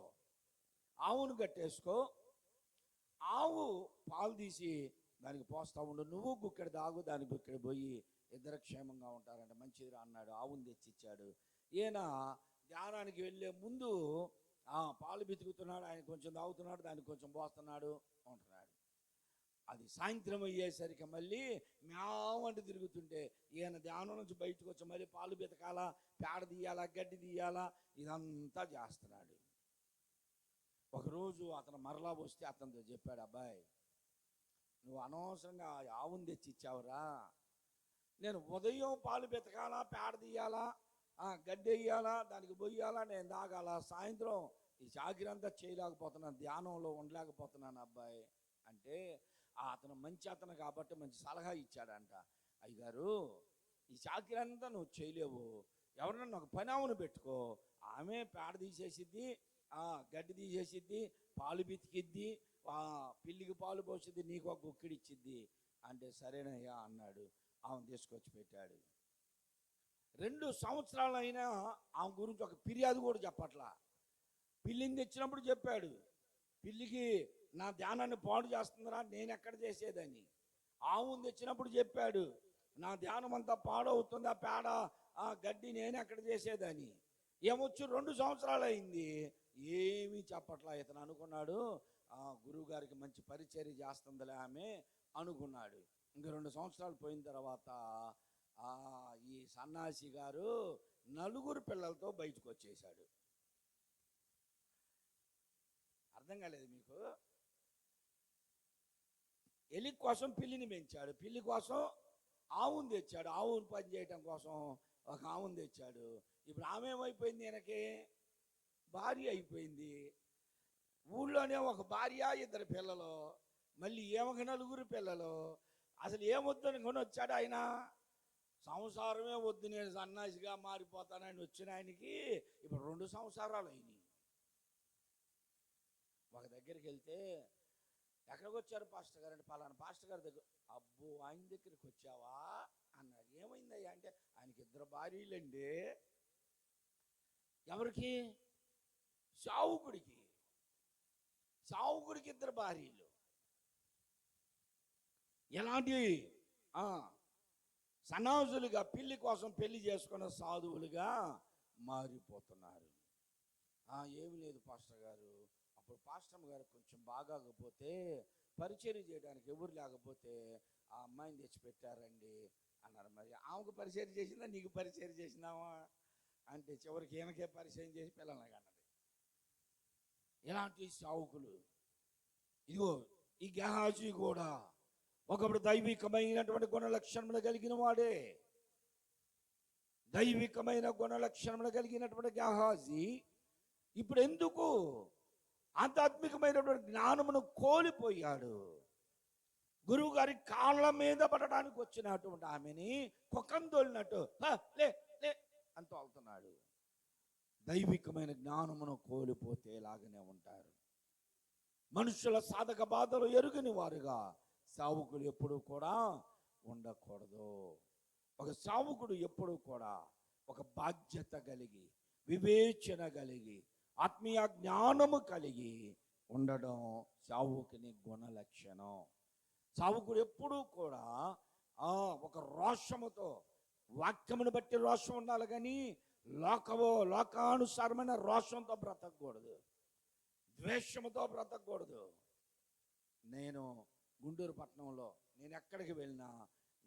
ఆవు పాలు తీసి దానికి పోస్తా ఉండు, నువ్వు గుక్కడి దాగు, దానికి గుక్కడి పోయి ఇద్దరు క్షేమంగా ఉంటారంటే మంచిదిరా అన్నాడు. ఆవును తెచ్చిచ్చాడు. ఈయన ధ్యానానికి వెళ్ళే ముందు పాలు బితుకుతున్నాడు, ఆయన కొంచెం తాగుతున్నాడు, దానికి కొంచెం పోస్తున్నాడు ఉంటున్నాడు. అది సాయంత్రం అయ్యేసరికి మళ్ళీ మేమంటూ తిరుగుతుంటే ఈయన ధ్యానం నుంచి బయటకు వచ్చి మళ్ళీ పాలు బితకాలా, పేడ తీయాలా, గడ్డి తీయాలా, ఇదంతా చేస్తున్నాడు. ఒకరోజు అతను మరలా వస్తే అతనితో చెప్పాడు, అబ్బాయి నువ్వు అనవసరంగా ఆవును తెచ్చి ఇచ్చావురా, నేను ఉదయం పాలు బితకాలా, పేడ తీయాలా, గడ్డి వేయాలా, దానికి బొయ్యాలా, నేను తాగాల, సాయంత్రం ఈ చాకిరంతా చేయలేకపోతున్నాను, ధ్యానంలో ఉండలేకపోతున్నాను అబ్బాయి అంటే, అతను మంచి అతను కాబట్టి మంచి సలహా ఇచ్చాడంట. అయ్యగారు ఈ చాకరీ అంతా నువ్వు చేయలేవు, ఎవరన్నా ఒక పని ఆవును పెట్టుకో, ఆమె పేడ తీసేసిద్ది, గడ్డి తీసేసిద్ది, పాలు బితికిద్ది, పిల్లికి పాలు పోసిద్ది, నీకు ఒక గుక్కిడిచ్చిద్ది అంటే సరేనయ్యా అన్నాడు. ఆమె తీసుకొచ్చి పెట్టాడు. 2 సంవత్సరాలు అయినా ఆమె గురించి ఒక ఫిర్యాదు కూడా చెప్పట్లా. పిల్లిని తెచ్చినప్పుడు చెప్పాడు, పిల్లికి నా ధ్యానాన్ని పాడు చేస్తుందిరా, నేను ఎక్కడ చేసేదని. ఆవును తెచ్చినప్పుడు చెప్పాడు, నా ధ్యానం అంతా పాడవుతుంది, ఆ పేడ ఆ గడ్డి నేను ఎక్కడ చేసేదని. ఏమొచ్చి 2 సంవత్సరాలు అయింది, ఏమీ చెప్పట్లా. ఇతను అనుకున్నాడు, గురువు గారికి మంచి పరిచర్య చేస్తుందిలే ఆమె అనుకున్నాడు. ఇంక 2 సంవత్సరాలు పోయిన తర్వాత ఈ సన్నాసి గారు 4 పిల్లలతో బయటకు వచ్చేసాడు. అర్థం కాలేదు మీకు? ఎలి కోసం పిల్లిని పెంచాడు, పిల్లి కోసం ఆవును తెచ్చాడు, ఆవును పని చేయటం కోసం ఒక ఆవును తెచ్చాడు. ఇప్పుడు ఆమె ఏమైపోయింది, ఈయనకి భార్య అయిపోయింది. ఊళ్ళోనే ఒక భార్య, 2 పిల్లలు, మళ్ళీ ఏమొక 4 పిల్లలు. అసలు ఏమొద్దని కొని వచ్చాడు ఆయన? సంసారమే వద్దు, నేను సన్నాసిగా మారిపోతానని వచ్చిన ఆయనకి ఇప్పుడు 2 సంవత్సరాలు అయినాయి. ఒక దగ్గరికి వెళ్తే, ఎక్కడికి వచ్చారు పాస్టర్ గారు అంటే, పలానా పాస్టర్ గారి దగ్గర. అబ్బో, ఆయన దగ్గరికి వచ్చావా అన్నాడు. ఏమైందయ్యా అంటే, ఆయనకి 2 భార్యలండి. ఎవరికి? సావుకుడికి. సావుకుడికి 2 భార్యలు. ఎలాంటి సన్నాసులుగా, పిల్లి కోసం పెళ్లి చేసుకున్న సాధువులుగా మారిపోతున్నారు. ఏమి లేదు పాస్టర్ గారు, అప్పుడు పాస్టర్ గారు కొంచెం బాగాకపోతే పరిచర్య చేయడానికి ఎవరు లేకపోతే ఆ అమ్మాయిని తెచ్చిపెట్టారండి అన్నారు. మరి ఆమెకు పరిచర్య చేసిందా, నీకు పరిచర్య చేసినావా అంటే చివరికి ఈయనకే పరిచయం చేసి పిల్లల్ని కన్నది. ఇలాంటి సావుకులు. ఇదిగో ఈ గెహాజీ కూడా ఒకప్పుడు దైవికమైనటువంటి గుణలక్షణములు కలిగిన వాడే. దైవికమైన గుణలక్షణములు కలిగినటువంటి గెహాజీ ఇప్పుడు ఎందుకు ఆధ్యాత్మికమైనటువంటి జ్ఞానమును కోల్పోయాడు? గురువు గారి కాళ్ళ మీద పడడానికి వచ్చినటువంటి ఆమెని కుక్కను తోలినట్టు లే లే అని తోలుతున్నాడు. దైవికమైన జ్ఞానమును కోల్పోతే లాగానే ఉంటారు. మనుషుల సాధక బాధలు ఎరుగని వారుగా సావుకులు ఎప్పుడు కూడా ఉండకూడదు. ఒక సావుకుడు ఎప్పుడు కూడా ఒక బాధ్యత కలిగి, వివేచన కలిగి, ఆత్మీయ జ్ఞానము కలిగి ఉండడం సావుకుని గుణలక్షణం. సావుకుడు ఎప్పుడూ కూడా ఒక రోషముతో, వాక్యమును బట్టి రోషం ఉండాలి కానీ లోకానుసారమైన రోషంతో బ్రతకూడదు, ద్వేషముతో బ్రతకూడదు. నేను గుంటూరు పట్టణంలో నేను ఎక్కడికి వెళ్ళినా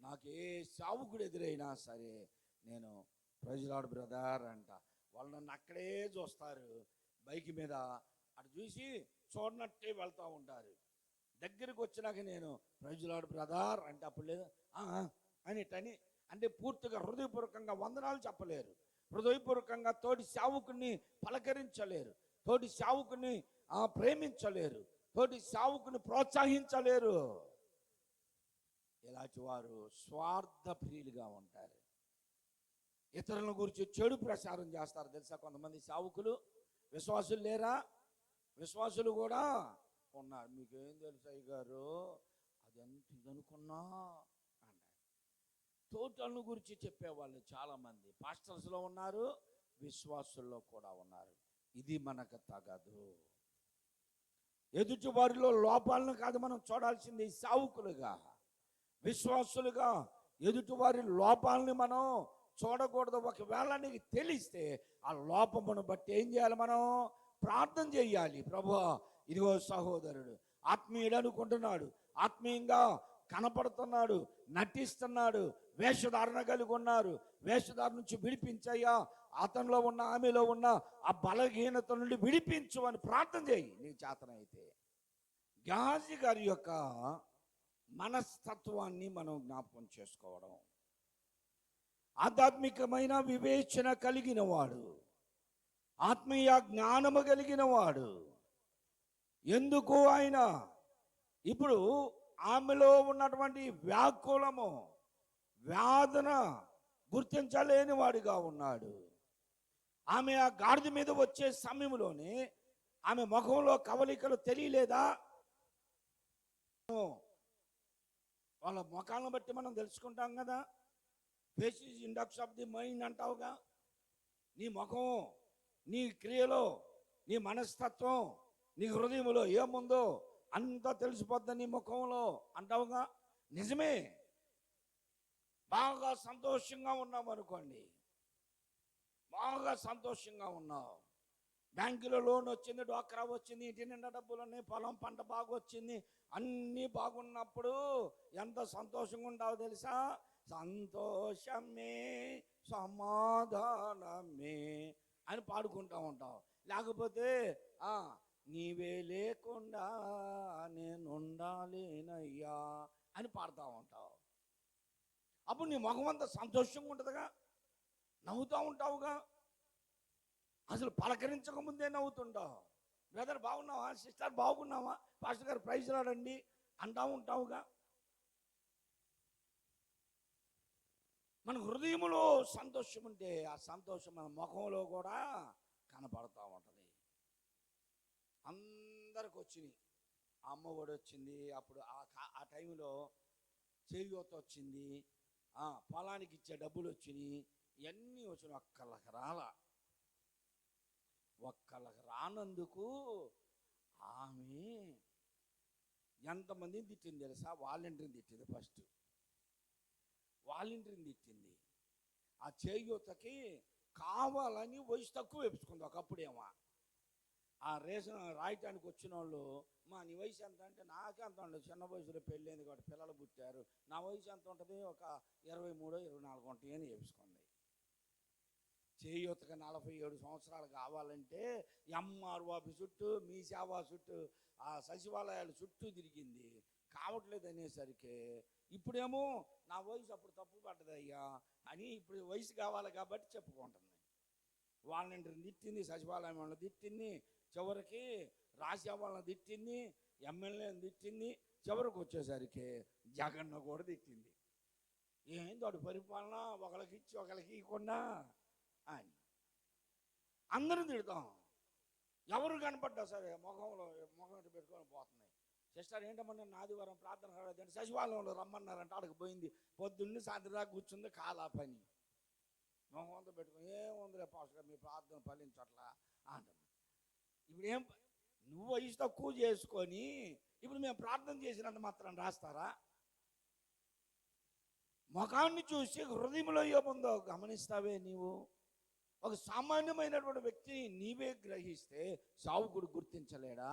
నాకు ఏ సావుకుడు ఎదురైనా సరే నేను ప్రైజ్ లార్డ్ బ్రదర్ అంట. వాళ్ళు నన్ను అక్కడే చూస్తారు, బైక్ మీద అటు చూసి చూడనట్టే వెళ్తూ ఉంటారు. దగ్గరికి వచ్చినాక నేను ప్రైజ్ లార్డ్ బ్రదర్ అంటే అప్పుడు లేదు అని అంటే పూర్తిగా హృదయపూర్వకంగా వందనాలు చెప్పలేరు, హృదయపూర్వకంగా తోటి సేవకుని పలకరించలేరు, తోటి సేవకుని ప్రేమించలేరు, తోటి సేవకుని ప్రోత్సహించలేరు. ఇలాంటి వారు స్వార్థ ప్రియులుగా ఉంటారు. ఇతరుల గురించి చెడు ప్రచారం చేస్తారు. తెలుసా కొంతమంది సేవకులు? విశ్వాసులు లేరా? విశ్వాసులు కూడా ఉన్నారు. మీకేం తెలుసు అయ్యగారు, అదంత ఇదనుకున్నా అన్నారు. తోటలను గురించి చెప్పేవాళ్ళు చాలామంది పాస్టర్స్లో ఉన్నారు, విశ్వాసుల్లో కూడా ఉన్నారు. ఇది మనకు తగదు. ఎదుటి వారిలో లోపాలను కాదు మనం చూడాల్సింది. సావుకులుగా, విశ్వాసులుగా ఎదుటి వారి లోపాలని మనం చూడకూడదు. ఒకవేళ నీకు తెలిస్తే ఆ లోపమును బట్టి ఏం చేయాలి? మనం ప్రార్థన చేయాలి. ప్రభువా, ఇదిగో సహోదరుడు ఆత్మీయుడు అనుకుంటున్నాడు, ఆత్మీయంగా కనపడుతున్నాడు, నటిస్తున్నాడు, వేషధారణ కలిగి ఉన్నారు, వేషధారణ నుంచి విడిపించయ్యా, అతనిలో ఉన్న ఆమెలో ఉన్న ఆ బలహీనత నుండి విడిపించు అని ప్రార్థన చేయి నీ చేతనైతే. గెహాజీ గారి యొక్క మనస్తత్వాన్ని మనం జ్ఞాపకం చేసుకోవడం. ఆధ్యాత్మికమైన వివేచన కలిగిన వాడు, ఆత్మీయ జ్ఞానము కలిగిన వాడు. ఎందుకు ఆయన ఇప్పుడు ఆమెలో ఉన్నటువంటి వ్యాకులము, వేదన గుర్తించలేని వాడిగా ఉన్నాడు. ఆమె ఆ గాడిద మీద వచ్చే సమయంలోనే ఆమె ముఖంలో కవలికలు తెలియలేదా? వాళ్ళ ముఖాలను బట్టి మనం తెలుసుకుంటాం కదా. Face is index of the mind అంటావుగా. నీ ముఖం, నీ క్రియలో, నీ మనస్తత్వం, నీ హృదయంలో ఏముందో అంతా తెలిసిపోద్ది నీ ముఖంలో అంటావుగా. నిజమే. బాగా సంతోషంగా ఉన్నాం అనుకోండి, బాగా సంతోషంగా ఉన్నావు, బ్యాంకులో లోన్ వచ్చింది, డ్వాక్రా వచ్చింది, ఇంటి నిండా డబ్బులు ఉన్నాయి, పొలం పంట బాగా వచ్చింది, అన్నీ బాగున్నప్పుడు ఎంత సంతోషంగా ఉంటావో తెలుసా? సంతోషమే సమాధానమే అని పాడుకుంటా ఉంటావు. లేకపోతే నీవే లేకుండా నేనుండాలేనయ్యా అని పాడుతూ ఉంటావు. అప్పుడు నీ ముఖం అంతా సంతోషంగా ఉంటుందిగా, నవ్వుతూ ఉంటావుగా. అసలు పలకరించక ముందే నవ్వుతుంటావు. బ్రదర్ బాగున్నావా, సిస్టర్ బాగున్నావా, పాస్టర్ గారు ప్రైజ్ రాడండి అంటూ ఉంటావుగా. మన హృదయంలో సంతోషం ఉంటే ఆ సంతోషం మన ముఖంలో కూడా కనపడుతూ ఉంటుంది. అందరికి వచ్చినాయి. అమ్మఒడి వచ్చింది, అప్పుడు ఆ టైంలో చేయూత వచ్చింది, పొలానికి ఇచ్చే డబ్బులు వచ్చినాయి, ఇవన్నీ వచ్చినాయి. ఒక్కళ్ళకి రానందుకు ఆమె ఎంతమందిని తిట్టింది తెలుసా? వాలంటీర్ని తిట్టింది. ఫస్ట్ వాలంటీర్ని తిట్టింది. ఆ చేయూతకి కావాలని వయసు తక్కువ వేపించుకుంది. ఒకప్పుడేమో ఆ రేషన్ రాయటానికి వచ్చిన వాళ్ళు, నీ వయసు ఎంత అంటే నాకే అంత ఉండదు, చిన్న వయసులో పెళ్ళైంది కాబట్టి పిల్లలు పుట్టారు, నా వయసు ఎంత ఉంటుంది, ఒక 23 24 ఉంటాయి అని వేపించుకుంది. చేయూతకి 47 సంవత్సరాలు కావాలంటే ఎంఆర్ఓ ఆఫీస్ చుట్టూ, మీ సేవా చుట్టూ, ఆ సచివాలయాలు చుట్టూ తిరిగింది. కావట్లేదు అనేసరికి ఇప్పుడేమో నా వయసు అప్పుడు తప్పు పడ్డదయ్యా అని ఇప్పుడు వయసు కావాలి కాబట్టి చెప్పుకుంటుంది. వాలంటీర్ని తిట్టింది, సచివాలయం వాళ్ళని తిట్టింది, చివరికి రాసే వాళ్ళని తిట్టింది, ఎమ్మెల్యేని తిట్టింది, చివరికి వచ్చేసరికి జగన్ను కూడా తిట్టింది. ఏంది వాడు పరిపాలన, ఒకళ్ళకి ఇచ్చి ఒకళ్ళకి ఇవ్వకుండా అని అందరూ తిడతాం. ఎవరు కనపడ్డా సరే ముఖం పెట్టుకొని పోతున్నాయి. సిస్టర్ ఏంటమ్మా ఆదివారం ప్రార్థన కాలేదంటే సచివాలయంలో రమ్మన్నారంటే ఆడికి పోయింది. పొద్దున్నే సాయంత్రం దాకా కూర్చుంది, కాలా పని ముఖంతో పెట్టుకుని ఏముందిలే పాస్టర్ మీ ప్రార్థన ఫలించట్లా అంటాం. ఇప్పుడు ఏం, నువ్వు వయసు తక్కువ చేసుకొని ఇప్పుడు మేము ప్రార్థన చేసినంత మాత్రం రాస్తారా? ముఖాన్ని చూసి హృదయంలో ఏముందో గమనిస్తావే నీవు. ఒక సామాన్యమైనటువంటి వ్యక్తిని నీవే గ్రహిస్తే సావుకుడు గుర్తించలేడా?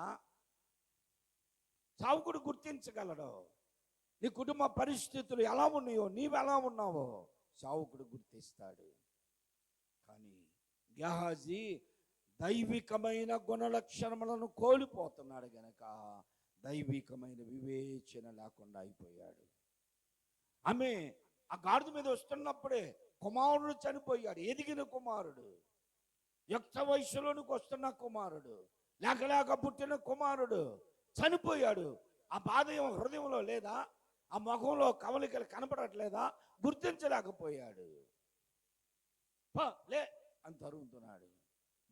సావుకుడు గుర్తించగలడు. నీ కుటుంబ పరిస్థితులు ఎలా ఉన్నాయో, నీవు ఎలా ఉన్నావో సావుకుడు గుర్తిస్తాడు. కానీ గెహాజీ దైవికమైన గుణలక్షణములను కోల్పోతున్నాడు గనక దైవికమైన వివేచన లేకుండా అయిపోయాడు. ఆమె ఆ గాడిద మీద వస్తున్నప్పుడే కుమారుడు చనిపోయాడు. ఎదిగిన కుమారుడు, యుక్త వయసులోనికి వస్తున్న కుమారుడు, లేక పుట్టిన కుమారుడు చనిపోయాడు. ఆ బాధ హృదయంలో లేదా? ఆ ముఖంలో కవలికలు కనపడట్లేదా? గుర్తించలేకపోయాడు. లే అని తరుగుతున్నాడు.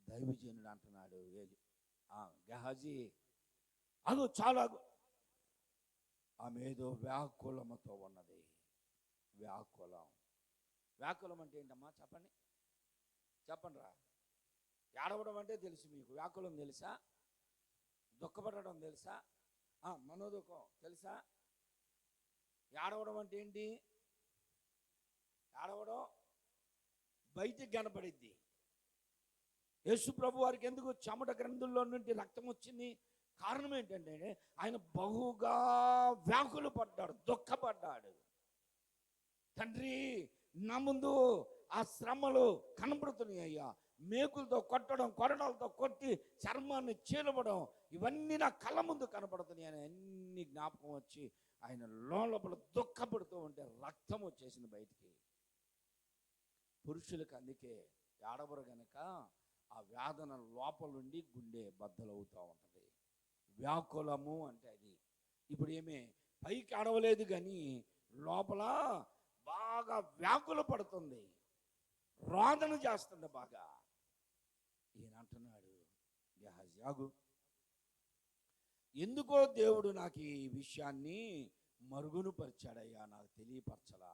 దైవజనుడు అంటున్నాడు, గెహాజీ అది చాలా ఆమె ఏదో వ్యాకులముతో ఉన్నది. వ్యాకులం అంటే ఏంటమ్మా చెప్పండి రా. ఏడవడం అంటే తెలుసు మీకు, వ్యాకులం తెలుసా? దుఃఖపడడం తెలుసా? మనోదుఖం తెలుసా? ఏడవడం అంటే ఏంటి? ఏడవడం బయటికి కనపడిద్ది. యేసు ప్రభు వారికి ఎందుకు చెమట గ్రంథుల్లో నుండి రక్తం వచ్చింది? కారణం ఏంటంటే ఆయన బహుగా వ్యాకులు పడ్డాడు, దుఃఖపడ్డాడు. తండ్రి, నా ముందు ఆ శ్రమలు కనపడుతున్నాయి అయ్యా, మేకులతో కొట్టడం, కొరడాలతో కొట్టి చర్మాన్ని చీలవడం, ఇవన్నీ నా కళ్ళ ముందు కనపడుతున్నాయి అని అన్ని జ్ఞాపకం వచ్చి ఆయన లోపల దుఃఖపడుతూ ఉంటే రక్తం వచ్చేసింది బయటికి. పురుషులకు అందుకే ఏడవరు గనక ఆ వేదన లోపల నుండి గుండె బద్దలవుతూ ఉంటుంది. వ్యాకులము అంటే అది. ఇప్పుడు ఏమే పైకి ఏడవలేదు కానీ లోపల బాగా వ్యాకుల పడుతుంది, రోదన చేస్తుంది బాగా. ఈయన అంటున్నాడు, గేహజీ ఆగు, ఎందుకో దేవుడు నాకు ఈ విషయాన్ని మరుగును పరిచాడయ్యా, నాకు తెలియపరచలా.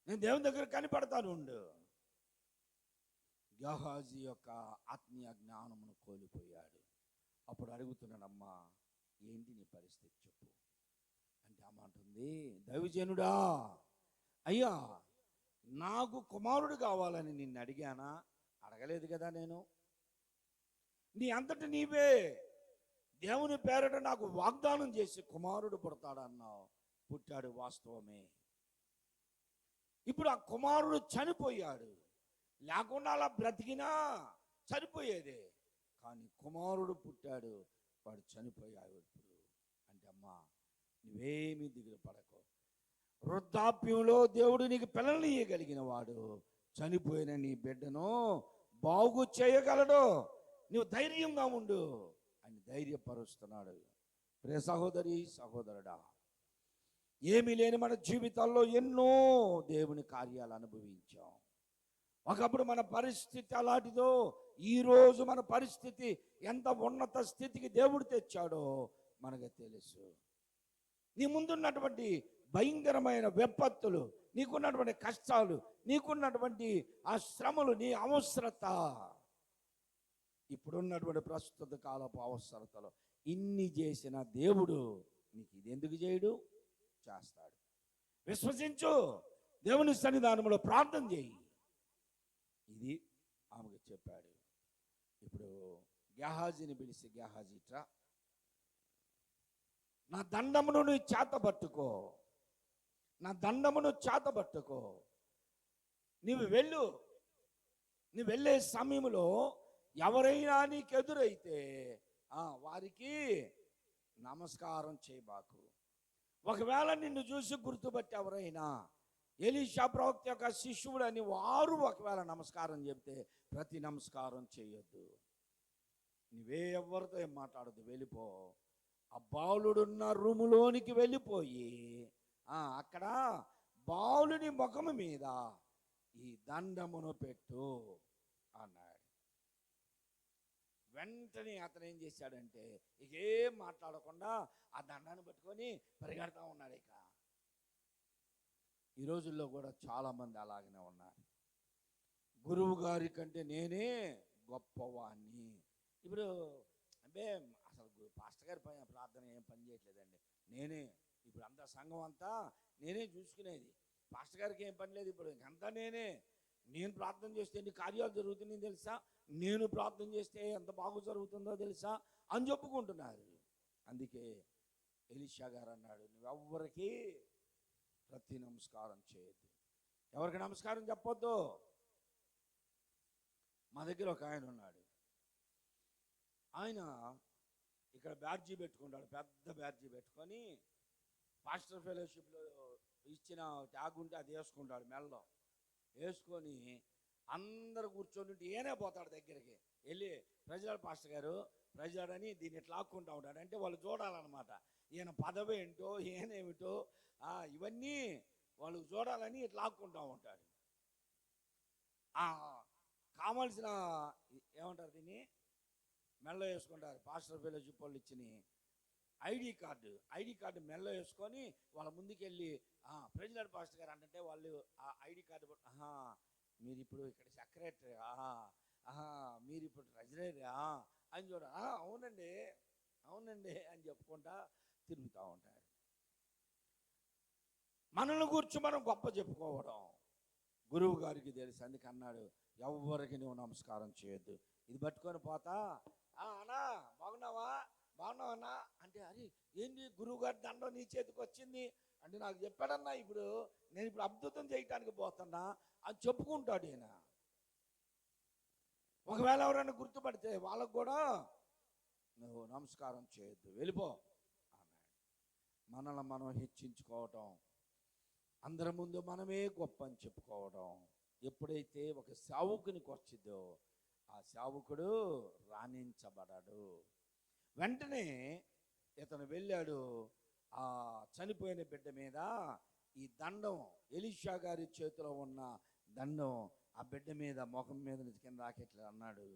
నేను దేవుని దగ్గర కనిపడతాను ఉండు. గేహజీ యొక్క ఆత్మీయ జ్ఞానమును కోల్పోయాడు. అప్పుడు అడుగుతున్నాడమ్మా, ఏంటి నీ పరిస్థితి చెప్పు అంటే అమ్మ అంటుంది, దైవజనుడా, అయ్యా నాకు కుమారుడు కావాలని నిన్ను అడిగానా? అడగలేదు కదా నేను. నీ అంతటి నీవే దేవుని పేరట నాకు వాగ్దానం చేసి కుమారుడు పుడతాడన్నావు. పుట్టాడు, వాస్తవమే. ఇప్పుడు ఆ కుమారుడు చనిపోయాడు. లేకుండా అలా బ్రతికినా చనిపోయేదే. కానీ కుమారుడు పుట్టాడు, వాడు చనిపోయాడు ఇప్పుడు. అంటే అమ్మా, నువ్వేమీ దిగులు పడకు. వృద్ధాప్యంలో దేవుడు నీకు పిల్లల్ని ఇయ్యగలిగిన వాడు చనిపోయిన నీ బిడ్డను బాగు చేయగలడు. నువ్వు ధైర్యంగా ఉండు అని ధైర్యపరుస్తున్నాడు. ప్రియ సహోదరి, సహోదరుడా, ఏమీ లేని మన జీవితాల్లో ఎన్నో దేవుని కార్యాలు అనుభవించాం. ఒకప్పుడు మన పరిస్థితి అలాంటిదో, ఈరోజు మన పరిస్థితి ఎంత ఉన్నత స్థితికి దేవుడు తెచ్చాడో మనకు తెలుసు. నీ ముందున్నటువంటి భయంకరమైన విపత్తులు, నీకున్నటువంటి కష్టాలు, నీకున్నటువంటి ఆ శ్రమలు, నీ అవసరత, ఇప్పుడున్నటువంటి ప్రస్తుత కాలపు అవసరతలు, ఇన్ని చేసిన దేవుడు నీకు ఇది ఎందుకు చేయడు? చేస్తాడు. విశ్వసించు, దేవుని సన్నిధానంలో ప్రార్థన చేయి. ఇది ఆమెకు చెప్పాడు. ఇప్పుడు గేహజీని పిలిచి, గేహజీ ఇట్రా, నా దండమును నువ్వు చేతబట్టుకో, నా దండమును చేతబట్టుకో, నీవు వెళ్ళు. నువ్వు వెళ్ళే సమయంలో ఎవరైనా నీకు ఎదురైతే వారికి నమస్కారం చేయబాకు. ఒకవేళ నిన్ను చూసి గుర్తుపట్టి ఎవరైనా ఎలీషా ప్రవక్త యొక్క శిష్యుడు అని వారు ఒకవేళ నమస్కారం చెప్తే ప్రతి నమస్కారం చేయొద్దు. నువ్వే ఎవరితో ఏం మాట్లాడద్దు, వెళ్ళిపో. ఆ బాలుడున్న రూములోనికి వెళ్ళిపోయి అక్కడ బాలుని ముఖము మీద ఈ దండమును పెట్టు అన్నాడు. వెంటనే అతను ఏం చేశాడంటే ఇక ఏం మాట్లాడకుండా ఆ దండాన్ని పట్టుకొని పరిగెడతా ఉన్నాడు. ఇక ఈ రోజుల్లో కూడా చాలామంది అలాగనే ఉన్నారు. గురువు గారి కంటే నేనే గొప్పవాణ్ణి. ఇప్పుడు అంటే అసలు పాస్టర్ గారి ప్రార్థన ఏం పని చేయట్లేదండి. నేనే ఇప్పుడు అంతా సంఘం అంతా నేనే చూసుకునేది. పాస్టర్ గారికి ఏం పని లేదు. ఇప్పుడు అంతా నేను ప్రార్థన చేస్తే ఎన్ని కార్యాలు జరుగుతున్నాయో తెలుసా, నేను ప్రార్థన చేస్తే ఎంత బాగా జరుగుతుందో తెలుసా అని చెప్పుకుంటున్నారు. అందుకే ఎలీషా గారు అన్నాడు, నువ్వెవ్వరికి ప్రతి నమస్కారం చేయొద్దు, ఎవరికి నమస్కారం చెప్పొద్దు. మా దగ్గర ఒక ఆయన ఉన్నాడు. ఆయన ఇక్కడ బ్యాడ్జీ పెట్టుకుంటాడు, పెద్ద బ్యాడ్జీ పెట్టుకొని పాస్టర్ ఫెలోషిప్లో ఇచ్చిన ట్యాగ్ ఉంటే అది వేసుకుంటాడు, మెల్లో వేసుకొని అందరు కూర్చొని ఉంటే ఈయనే పోతాడు దగ్గరికి వెళ్ళి, ప్రజలాడు పాస్టర్ గారు, ప్రజలాడు అని దీన్ని ఇట్లా లాక్కుంటూ ఉంటాడు. అంటే వాళ్ళు చూడాలన్నమాట, ఈయన పదవి ఏంటో ఈయనేమిటో ఇవన్నీ వాళ్ళు చూడాలని ఇట్లా లాక్కుంటూ ఉంటాడు. కావాల్సిన ఏమంటారు దీన్ని మెల్ల వేసుకుంటారు. పాస్టర్ ఫెలోషిప్ వాళ్ళు ఇచ్చిన ఐడి కార్డు మెల్ల వేసుకొని వాళ్ళ ముందుకెళ్ళి ప్రెసిడెంట్ పాస్టర్ గారు అంటే వాళ్ళు ఆ ఐడి కార్డు మీరు ఇప్పుడు ఇక్కడ సెక్రటరీ, మీరు ఇప్పుడు ట్రెజరీ అని చూడ, అవునండి అని చెప్పుకుంటా తిరుగుతూ ఉంటారు. మనల్ని గురించి మనం గొప్ప చెప్పుకోవడం గురువు గారికి తెలుసు. అందుకే అన్నాడు, ఎవరికి నువ్వు నమస్కారం చేయొద్దు. ఇది పట్టుకొని పోతా, అన్నా బాగున్నావన్నా అంటే, అరే ఏంటి గురువు గారి దండం నీ చేతికి వచ్చింది అంటే నాకు చెప్పాడన్నా, ఇప్పుడు నేను ఇప్పుడు అద్భుతం చేయటానికి పోతున్నా అని చెప్పుకుంటాడు ఈయన. ఒకవేళ ఎవరైనా గుర్తుపడితే వాళ్ళకు కూడా నువ్వు నమస్కారం చేయొద్దు, వెళ్ళిపో అన్నాడు. మనల్ని మనం హెచ్చించుకోవటం, అందరి ముందు మనమే గొప్ప అని చెప్పుకోవడం ఎప్పుడైతే ఒక సేవకునికి వచ్చిందో ఆ సేవకుడు రాణించబడడు. వెంటనే ఇతను వెళ్ళాడు, ఆ చనిపోయిన బిడ్డ మీద ఈ దండం ఎలీషా గారి చేతిలో ఉన్న దండం ఆ బిడ్డ మీద ముఖం మీద నుంచి కింద రాకెట్లా అన్నాడు.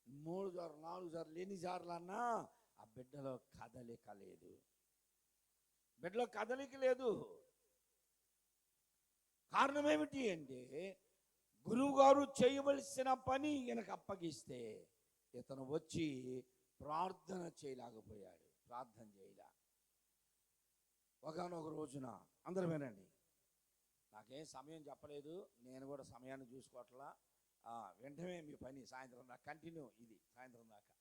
3 సార్లు 4 సార్లు ఎన్నిసార్లు అన్నా ఆ బిడ్డలో కదలిక లేదు. బిడ్డలో కదలిక లేదు. కారణం ఏమిటి అంటే గురువు గారు చేయవలసిన పని ఈయనకు అప్పగిస్తే ఇతను వచ్చి ప్రార్థన చేయలేకపోయాడు. ప్రార్థన చేయలే. ఒకనొక రోజున అందరూ వినండి, నాకేం సమయం చెప్పలేదు, నేను కూడా సమయాన్ని చూసుకోవట్లా. వెంటనే మీ పని సాయంత్రం దాకా కంటిన్యూ, ఇది సాయంత్రం దాకా.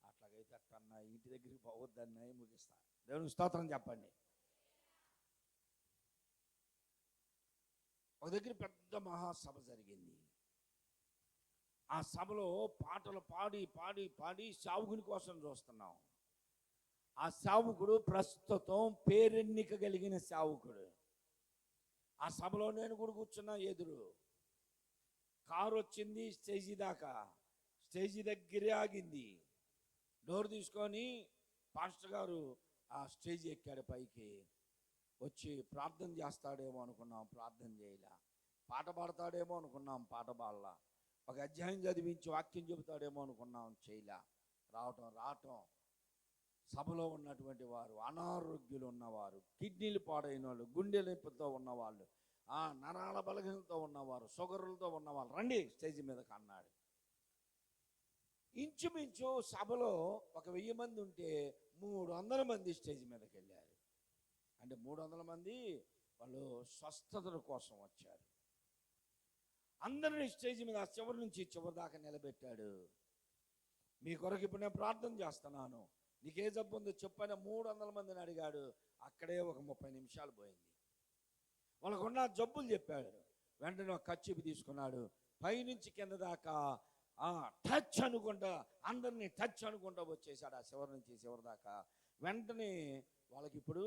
అట్లాగైతే అట్టన్నా ఇంటి దగ్గరికి పోవద్దన్నాయి, ముగిస్తా. దేవునికి స్తోత్రం చెప్పండి. ఒక దగ్గర పెద్ద మహాసభ జరిగింది. ఆ సభలో పాటలు పాడి పాడి పాడి సావుకుని కోసం చూస్తున్నాం. ఆ సావుకుడు ప్రస్తుతం పేరెన్నిక కలిగిన సావుకుడు. ఆ సభలో నేను కూడా కూర్చున్నా. ఎదురు కారు వచ్చింది స్టేజీ దాకా, స్టేజీ దగ్గరే ఆగింది. డోర్ తీసుకొని పాస్టర్ గారు ఆ స్టేజ్ ఎక్కాడు పైకి. వచ్చి ప్రార్థన చేస్తాడేమో అనుకున్నాం, ప్రార్థన చేయలే. పాట పాడతాడేమో అనుకున్నాం, పాట పాడలా. ఒక అధ్యాయం చదివించి వాక్యం చెబుతాడేమో అనుకున్నాం, చేయలే. రావటం సభలో ఉన్నటువంటి వారు, అనారోగ్యులు ఉన్నవారు, కిడ్నీలు పాడైన వాళ్ళు, గుండె నొప్పితో ఉన్నవాళ్ళు, నరాల బలహీనతో ఉన్నవారు, షుగర్లతో ఉన్నవాళ్ళు రండి స్టేజ్ మీదకి అన్నాడు. ఇంచుమించు సభలో 1000 మంది ఉంటే 300 మంది స్టేజ్ మీదకి వెళ్ళారు. అంటే 300 మంది వాళ్ళు స్వస్థతల కోసం వచ్చారు. అందరినీ స్టేజ్ మీద చివరి నుంచి చివరి దాకా నిలబెట్టాడు. మీ కొరకు ఇప్పుడు నేను ప్రార్థన చేస్తున్నాను, నీకే జబ్బు ఉందో చెప్పని 300 మందిని అడిగాడు. అక్కడే ఒక 30 నిమిషాలు పోయింది. వాళ్ళకున్న జబ్బులు చెప్పాడు. వెంటనే ఒక కచ్చిపు తీసుకున్నాడు, పైనుంచి కింద దాకా టచ్ అనుకుంటా, అందరినీ టచ్ అనుకుంటా వచ్చేసాడు ఆ చివరి నుంచి చివరి దాకా. వెంటనే వాళ్ళకి ఇప్పుడు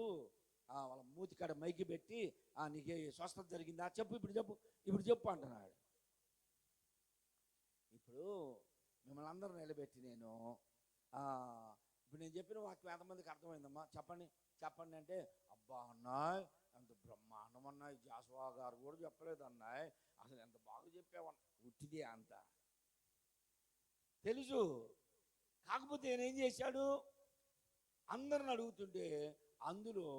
వాళ్ళ మూతికాడ మైకి పెట్టి, నీకే స్వస్థత జరిగిందా చెప్పు, ఇప్పుడు చెప్పు అంటున్నాడు. ఇప్పుడు మిమ్మల్ని అందరూ నిలబెట్టి నేను ఇప్పుడు నేను చెప్పిన వాక్యం ఎంతమందికి అర్థమైందమ్మా చెప్పండి అంటే, అబ్బా అన్నాయ్ ఎంత బ్రహ్మాండం అన్నాయి, జాస్వా గారు కూడా చెప్పలేదు అన్నాయ్, అసలు ఎంత బాగా చెప్పావన్నా. ఉట్టిదే అంత తెలుసు. కాకపోతే నేనేం చేశాడు, అందరిని అడుగుతుంటే అందులో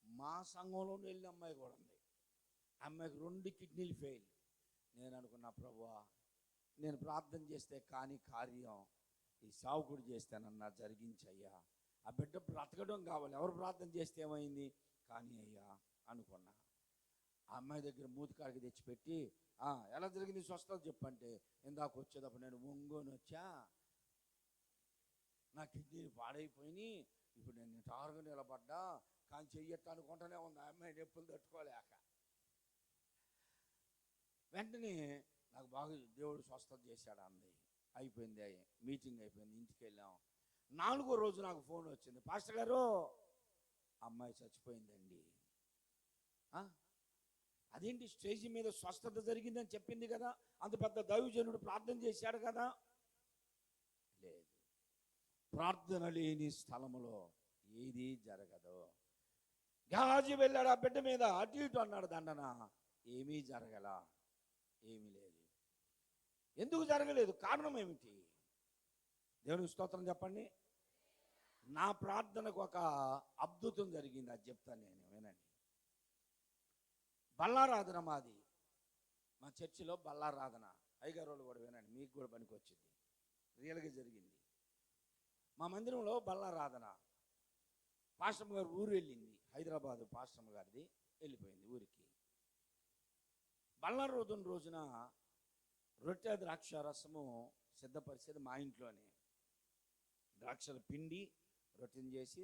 మా సంఘంలో వెళ్ళిన అమ్మాయి కూడా ఉంది. అమ్మాయికి 2 కిడ్నీలు ఫెయిల్. నేను అనుకున్నా, ప్రభువా నేను ప్రార్థన చేస్తే కానీ కార్యం ఈ సావుకుడు చేస్తానన్నా జరిగించయ్యా. ఆ బిడ్డ బ్రతకడం కావాలి, ఎవరు ప్రార్థన చేస్తే ఏమైంది కానీ అయ్యా అనుకున్నా. ఆ అమ్మాయి దగ్గర మూతికాడికి తెచ్చిపెట్టి, ఎలా జరిగింది స్వస్థత చెప్పంటే, ఇందాక వచ్చేటప్పుడు నేను ఒంగోని వచ్చా, నా కిడ్నీలు పాడైపోయినాయి, ఇప్పుడు నేను నిటారుగా నిలబడ్డా, కానీ చెయ్యట్ట అనుకుంటూనే ఉంది. ఆ అమ్మాయి నొప్పులు తట్టుకోలేక. వెంటనే నాకు బాగా దేవుడు స్వస్థత చేశాడు అంది. అయిపోయింది, మీటింగ్ అయిపోయింది, ఇంటికి వెళ్ళాం. 4వ రోజు నాకు ఫోన్ వచ్చింది, పాస్టర్ గారు అమ్మాయి చచ్చిపోయిందండి. అదేంటి, స్టేజీ మీద స్వస్థత జరిగిందని చెప్పింది కదా, అంత పెద్ద దైవజనుడు ప్రార్థన చేశాడు కదా. లేదు, ప్రార్థన లేని స్థలములో ఏది జరగదు. గాజు వెళ్ళాడు ఆ బిడ్డ మీద, అటు ఇటు అన్నాడు దండన, ఏమీ జరగల, ఏమీ లేదు. ఎందుకు జరగలేదు, కారణం ఏమిటి? దేవునికి స్తోత్రం చెప్పండి. నా ప్రార్థనకు ఒక అద్భుతం జరిగింది, అది చెప్తాను నేను, వినండి. బల్లారాధన మాది, మా చర్చిలో బల్లారాధన. అయ్యగారు వాళ్ళు కూడా వినండి, మీకు కూడా పనికి వచ్చింది, రియల్గా జరిగింది. మా మందిరంలో బల్లారాధన. పాస్టమ్ గారు ఊరు వెళ్ళింది, హైదరాబాదు పాస్టమ్ గారిది, వెళ్ళిపోయింది ఊరికి. బల్లారోధన రోజున రొట్టె ద్రాక్ష రసము సిద్ధపరిచేది మా ఇంట్లోనే. ద్రాక్షలు పిండి రొట్టెని చేసి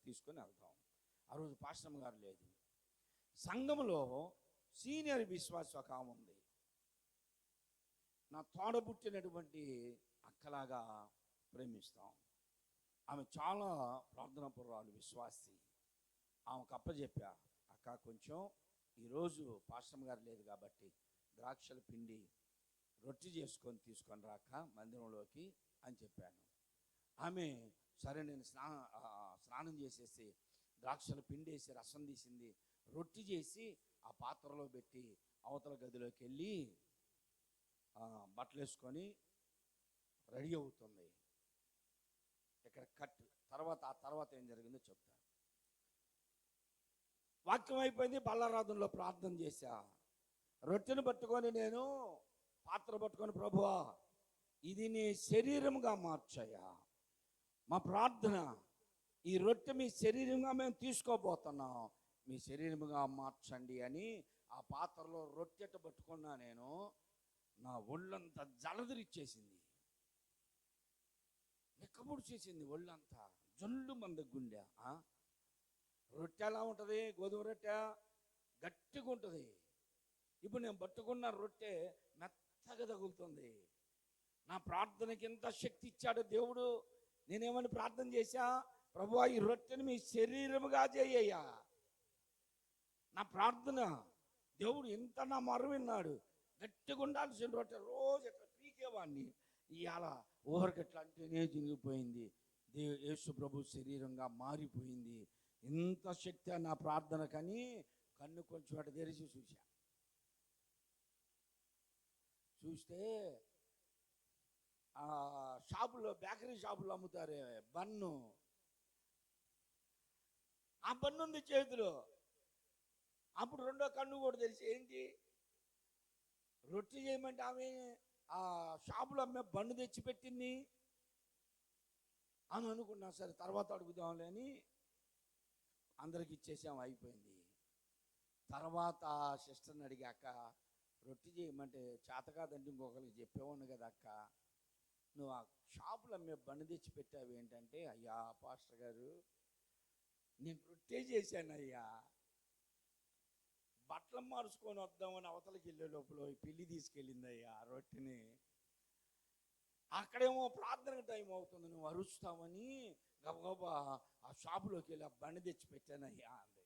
తీసుకొని వెళ్తాం. ఆ రోజు పాస్టమ్ గారు లేదు. సంఘంలో సీనియర్ విశ్వాస ఒక ఆమె ఉంది, నా తోడబుట్టినటువంటి అక్కలాగా ప్రేమిస్తాం. ఆమె చాలా ప్రార్థనా పూర్వాలు, విశ్వాసి. ఆమెకు అప్పచెప్పా, అక్క కొంచెం ఈరోజు పాస్టమ్ గారు లేదు కాబట్టి ద్రాక్షల పిండి రొట్టె చేసుకొని తీసుకొని రాక మందిరంలోకి అని చెప్పాను. ఆమె సరే నేను స్నానం చేసేసి ద్రాక్షలు పిండేసి రసం తీసింది, రొట్టి చేసి ఆ పాత్రలో పెట్టి అవతల గదిలోకి వెళ్ళి బట్టలు వేసుకొని రెడీ అవుతుంది. ఇక్కడ కట్. ఆ తర్వాత ఏం జరిగిందో చెప్తాను. వాక్యం అయిపోయింది. బల్లారాధనలో ప్రార్థన చేశా. రొట్టెను పట్టుకొని నేను పాత్ర పట్టుకొని, ప్రభువా ఇది నీ శరీరంగా మార్చయ్యా. మా ప్రార్థన, ఈ రొట్టె మీ శరీరంగా మేము తీసుకోబోతున్నాం, మీ శరీరముగా మార్చండి అని ఆ పాత్రలో రొట్టెట పట్టుకున్నా. నేను నా ఒళ్ళంతా జలదరిచ్చేసింది, నిక్కబుడు చేసింది ఒళ్ళంతా, జల్లు మంద గుండె. రొట్టె ఎలా ఉంటుంది? గోధుమ రొట్టె గట్టిగా ఉంటుంది. ఇప్పుడు నేను పట్టుకున్న రొట్టె మెత్తగా తగులుతుంది. నా ప్రార్థనకి ఎంత శక్తి ఇచ్చాడు దేవుడు. నేనేమని ప్రార్థన చేశా? ప్రభువా ఈ రొట్టెని మీ శరీరముగా చేయ్యా. నా ప్రార్థన దేవుడు ఎంత నా మొర విన్నాడు. గట్టిగా ఉండాల్సిన రొట్టె రోజు ఎట్లా పీకేవాడిని, ఇవాళ ఊహరకెట్లా అంటేనే జింగిపోయింది. యేసు ప్రభు శరీరంగా మారిపోయింది. ఇంత శక్తి నా ప్రార్థన. కానీ కన్ను కొంచెం అటు తెరిచి చూస్తే షాపులో, బేకరీ షాపులో అమ్ముతారే బన్ను, ఆ బన్ను ఉంది చేతిలో. అప్పుడు రెండో కన్ను కూడా తెలిసి, ఏంటి రొట్టె చేయమంటే ఆమె ఆ షాపులో అమ్మే బన్ను తెచ్చిపెట్టింది అని అనుకున్నా. సరే తర్వాత అడుగుదాంలే అని అందరికి ఇచ్చేసాం, అయిపోయింది. తర్వాత సిస్టర్ని అడిగాక, రొట్టె చేయమంటే చేత కాదంటే ఇంకొకరికి చెప్పేవాడిని కదా అక్క, నువ్వు ఆ షాపులో అమ్మే బండి తెచ్చి పెట్టావు ఏంటంటే, అయ్యా పాస్టర్ గారు నేను రొట్టె చేశాను అయ్యా, బట్టలు మార్చుకొని వద్దామని అవతలకి వెళ్ళే లోపల పిల్లి తీసుకెళ్ళింది అయ్యా రొట్టెని. అక్కడేమో ప్రార్థన టైం అవుతుంది, నువ్వు అరుస్తావని గబగబా ఆ షాపులోకి వెళ్ళి ఆ బండి తెచ్చి పెట్టానయ్యా అంది.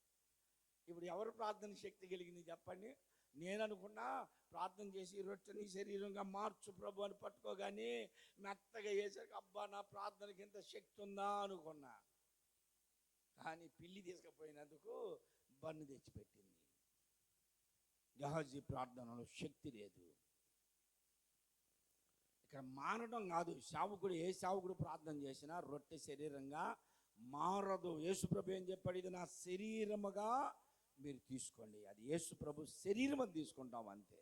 ఇప్పుడు ఎవరు ప్రార్థన శక్తి కలిగింది చెప్పండి? నేను అనుకున్నా ప్రార్థన చేసి రొట్టెని శరీరంగా మార్చు ప్రభు అని పట్టుకోగానే మెత్తగా వేసరికి అబ్బా నా ప్రార్థనకి ఎంత శక్తి ఉందా అనుకున్నా. కానీ పిల్లి తీసుకుపోయినందుకు బన్ను తెచ్చిపెట్టింది. గెహాజీ ప్రార్థనలో శక్తి లేదు. ఇక్కడ మారడం కాదు, సేవకుడు ఏ సేవకుడు ప్రార్థన చేసినా రొట్టె శరీరంగా మారదు. యేసు ప్రభు ఏం చెప్పాడు? ఇది నా శరీరముగా మీరు తీసుకోండి. అది యేసు ప్రభు శరీరం అని తీసుకుంటాం అంతే.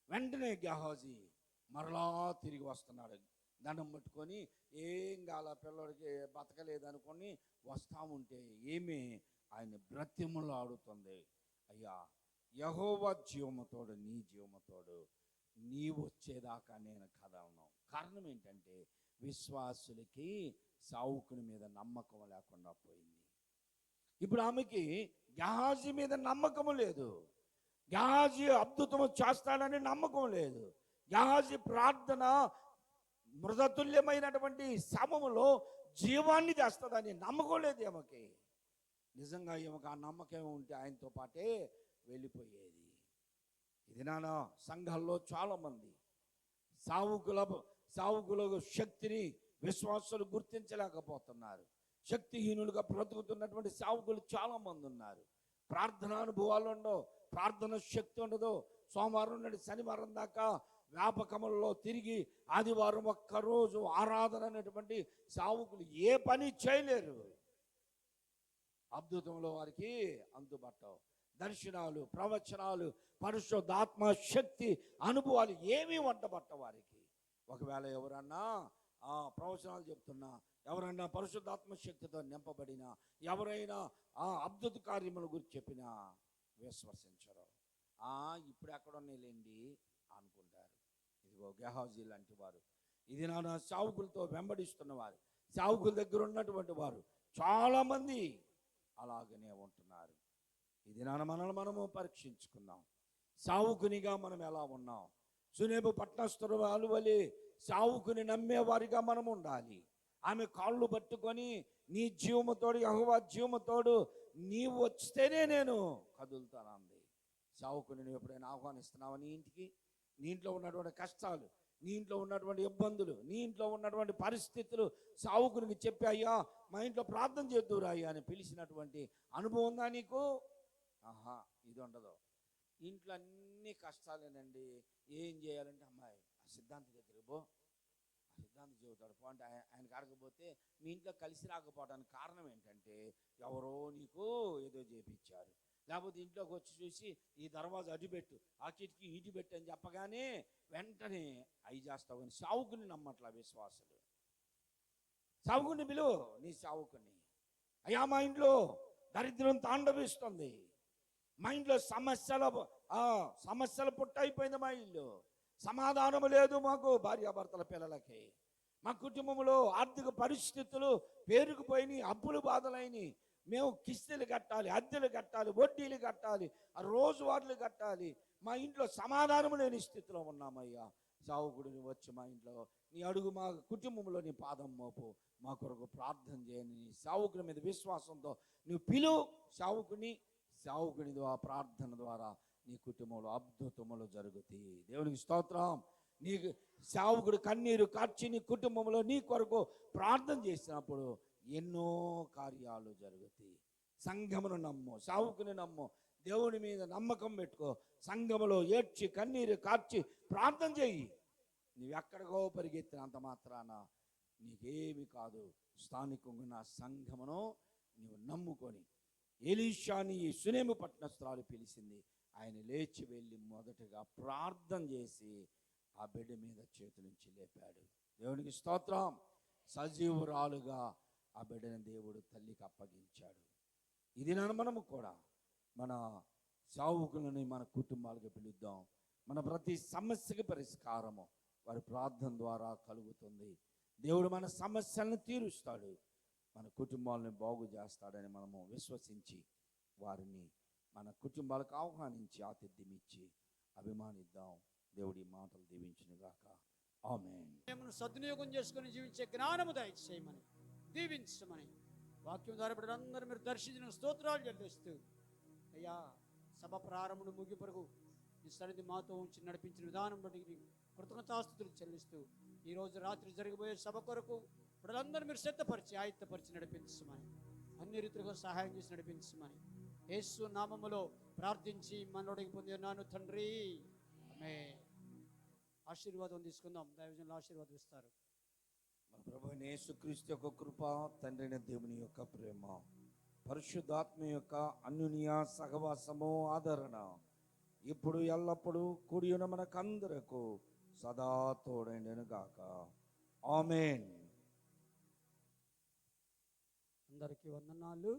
వెంటనే గెహాజీ మరలా తిరిగి వస్తున్నాడు, దండం పట్టుకొని. ఏం కాల పిల్లడికి బతకలేదు అనుకొని వస్తా ఉంటే ఏమి ఆయన బ్రతిమలు ఆడుతుంది, అయ్యా యెహోవా జీవముతోడు, నీ జీవముతోడు, నీవు వచ్చేదాకా నేను కదలను. కారణం ఏంటంటే విశ్వాసులకి సావుకుని మీద నమ్మకం లేకుండా పోయింది. ఇప్పుడు ఆమెకి గెహాజీ మీద నమ్మకం లేదు, గెహాజీ అద్భుతం చేస్తాడని నమ్మకం లేదు, గెహాజీ ప్రార్థన మృతతుల్యమైనటువంటి శవములో జీవాన్ని తెస్తుందని నమ్మకం లేదు ఆమెకి. నిజంగా ఈమెకు ఆ నమ్మకం ఉంటే ఆయనతో పాటే వెళ్ళిపోయేది. ఇది నాన్న సంఘాల్లో చాలామంది సావుకుల శక్తిని విశ్వాసాలు గుర్తించలేకపోతున్నారు. శక్తిహీనులుగా బ్రతుకుతున్నటువంటి సావుకులు చాలామంది ఉన్నారు. ప్రార్థన అనుభవాలు ఉండవు, ప్రార్థన శక్తి ఉండదు. సోమవారం నుండి శనివారం దాకా వ్యాపకములలో తిరిగి ఆదివారం ఒక్కరోజు ఆరాధన అనేటువంటి సావుకులు ఏ పని చేయలేరు. అద్భుతంలో వారికి అందుబట్టవు. దర్శనాలు, ప్రవచనాలు, పరిశుద్ధాత్మ శక్తి అనుభవాలు ఏమీ వంటబట్ట వారికి. ఒకవేళ ఎవరన్నా ప్రవచనాలు చెప్తున్నా, ఎవరైనా పరిశుద్ధాత్మ శక్తితో నింపబడిన, ఎవరైనా అద్భుత కార్యముల గురించి చెప్పినా విశ్వసించరు. ఇప్పుడు ఎక్కడున్నాయిలేండి అనుకుంటారు. ఇదిగో గెహాజీ లాంటి వారు, ఇది నా సావుకులతో వెంబడిస్తున్న వారు, సావుకుల దగ్గర ఉన్నటువంటి వారు చాలామంది అలాగనే ఉంటున్నారు. ఇది మనల్ని మనము పరీక్షించుకుందాం. సావుకునిగా మనం ఎలా ఉన్నాం? సునేబు పట్టణస్థుల వాళ్ళు వలె సావుకుని నమ్మేవారిగా మనం ఉండాలి. ఆమె కాళ్ళు పట్టుకొని, నీ జీవముతోడు, యెహోవా జీవముతోడు, నీవు వస్తేనే నేను కదులుతానంది. సావుకుని నువ్వు ఎప్పుడైనా ఆహ్వానిస్తున్నావా నీ ఇంటికి? నీ ఇంట్లో ఉన్నటువంటి కష్టాలు, నీ ఇంట్లో ఉన్నటువంటి ఇబ్బందులు, నీ ఇంట్లో ఉన్నటువంటి పరిస్థితులు సావుకునికి చెప్పి, అయ్యా మా ఇంట్లో ప్రార్థన చేద్దురా అయ్యా అని పిలిచినటువంటి అనుభవం ఉందా నీకు? ఆహా, ఇది ఉండదు. ఇంట్లో అన్ని కష్టాలేనండి, ఏం చేయాలంటే అమ్మాయి ఆ సిద్ధాంతి దగ్గర పో, ఆ సిద్ధాంతి చెబుతాడు పో అంటే ఆయనకి అడగపోతే మీ ఇంట్లో కలిసి రాకపోవడానికి కారణం ఏంటంటే ఎవరో నీకు ఏదో చేపించారు. లేకపోతే ఇంట్లోకి వచ్చి చూసి ఈ దర్వాజా అడ్డుపెట్టు, ఆ కిటికీ ఇటు పెట్టు అని చెప్పగానే వెంటనే అయి చేస్తావు. కానీ సావుకుని నమ్మట్లా విశ్వాసులు. సావుకుని పిలువు, నీ సావుకుని, అయ్యా మా ఇంట్లో దరిద్రం తాండవిస్తుంది, మా ఇంట్లో సమస్యలు పుట్టయిపోయింది, మా ఇల్లు సమాధానం లేదు మాకు, భార్యాభర్తల పిల్లలకి, మా కుటుంబంలో ఆర్థిక పరిస్థితులు పేరుకుపోయినాయి, అప్పులు బాధలైనవి, మేము కిస్తీలు కట్టాలి, అద్దెలు కట్టాలి, వడ్డీలు కట్టాలి, రోజువారీలు కట్టాలి, మా ఇంట్లో సమాధానం లేని స్థితిలో ఉన్నామయ్యా. సావుకుడిని వచ్చి మా ఇంట్లో నీ అడుగు, మా కుటుంబంలో నీ పాదం మోపు, మా కొరకు ప్రార్థన చేయని నీ సావుకుని మీద విశ్వాసంతో నువ్వు పిలువు సావుకుని. సావుకుని ద్వారా ప్రార్థన ద్వారా నీ కుటుంబంలో అద్భుతములు జరుగుతాయి. దేవునికి స్తోత్రం. నీకు సావుకుడు కన్నీరు కార్చి నీ కుటుంబంలో నీ కొరకు ప్రార్థన చేసినప్పుడు ఎన్నో కార్యాలు జరుగుతాయి. సంఘమును నమ్ము, సావుకుని నమ్ము, దేవుని మీద నమ్మకం పెట్టుకో, సంఘములో ఏడ్చి కన్నీరు కార్చి ప్రార్థన చెయ్యి. నువ్వు ఎక్కడికో పరిగెత్తినంత మాత్రాన నీకేమి కాదు. స్థానికంగా సంఘమును నువ్వు నమ్ముకొని, ఎలీషాని సునేము పట్టణస్థురాలు పిలిచింది, ఆయన లేచి వెళ్ళి మొదటగా ప్రార్థన చేసి ఆ బిడ్డ మీద చేతి నుంచి లేపాడు. దేవునికి స్తోత్రం. సజీవురాలుగా ఆ బిడ్డని దేవుడు తల్లికి అప్పగించాడు. ఇది మనము కూడా మన సావుకులని మన కుటుంబాలకు పిలుద్దాం. మన ప్రతి సమస్యకి పరిష్కారము వారి ప్రార్థన ద్వారా కలుగుతుంది. దేవుడు మన సమస్యలను తీరుస్తాడు, మన కుటుంబాలను బాగు చేస్తాడని మనము విశ్వసించి వారిని మన కుటుంబాలకు ఆహ్వానించి ఆతిథ్యం ఇచ్చి అభిమానిద్దాం. దేవుడి మాటలు దీవించునుగాక. ఆమేన్. సద్వినియోగం చేసుకుని జీవించే జ్ఞానము దయచేయమని, దీవించమని వాక్యం ద్వారా అందరూ మీరు దర్శించిన స్తోత్రాలు చెల్లిస్తూ, అయ్యా సభ ప్రారంభం ముగింపురకు ఈ సన్నిధి మాతో ఉంచి నడిపించిన విధానం బట్టి కృతజ్ఞతాస్తుతులు చెల్లిస్తూ, ఈరోజు రాత్రి జరగబోయే సభ కొరకు ఇప్పుడందరూ మీరు సిద్ధపరిచి ఆయుత్తపరిచి నడిపించమని, అన్ని రీతులుగా సహాయం చేసి నడిపించమని యేసు నామములో ప్రార్థించి మనోడికి పొందినాను తండ్రి. ఆమేన్. ఆశీర్వాదం తీసుకుందాం. దైవజనులు ఆశీర్వాదం ఇస్తారు. మన ప్రభువైన యేసుక్రీస్తు యొక్క కృప, తండ్రైన దేవుని యొక్క ప్రేమ, పరిశుద్ధాత్మ యొక్క అన్యోన్య సహవాసము, ఆదరణ ఇప్పుడు ఎల్లప్పుడూ కూడి ఉన్న మనకందరకు సదా తోడైండును గాక. ఆమేన్. అందరికీ వందనాలు.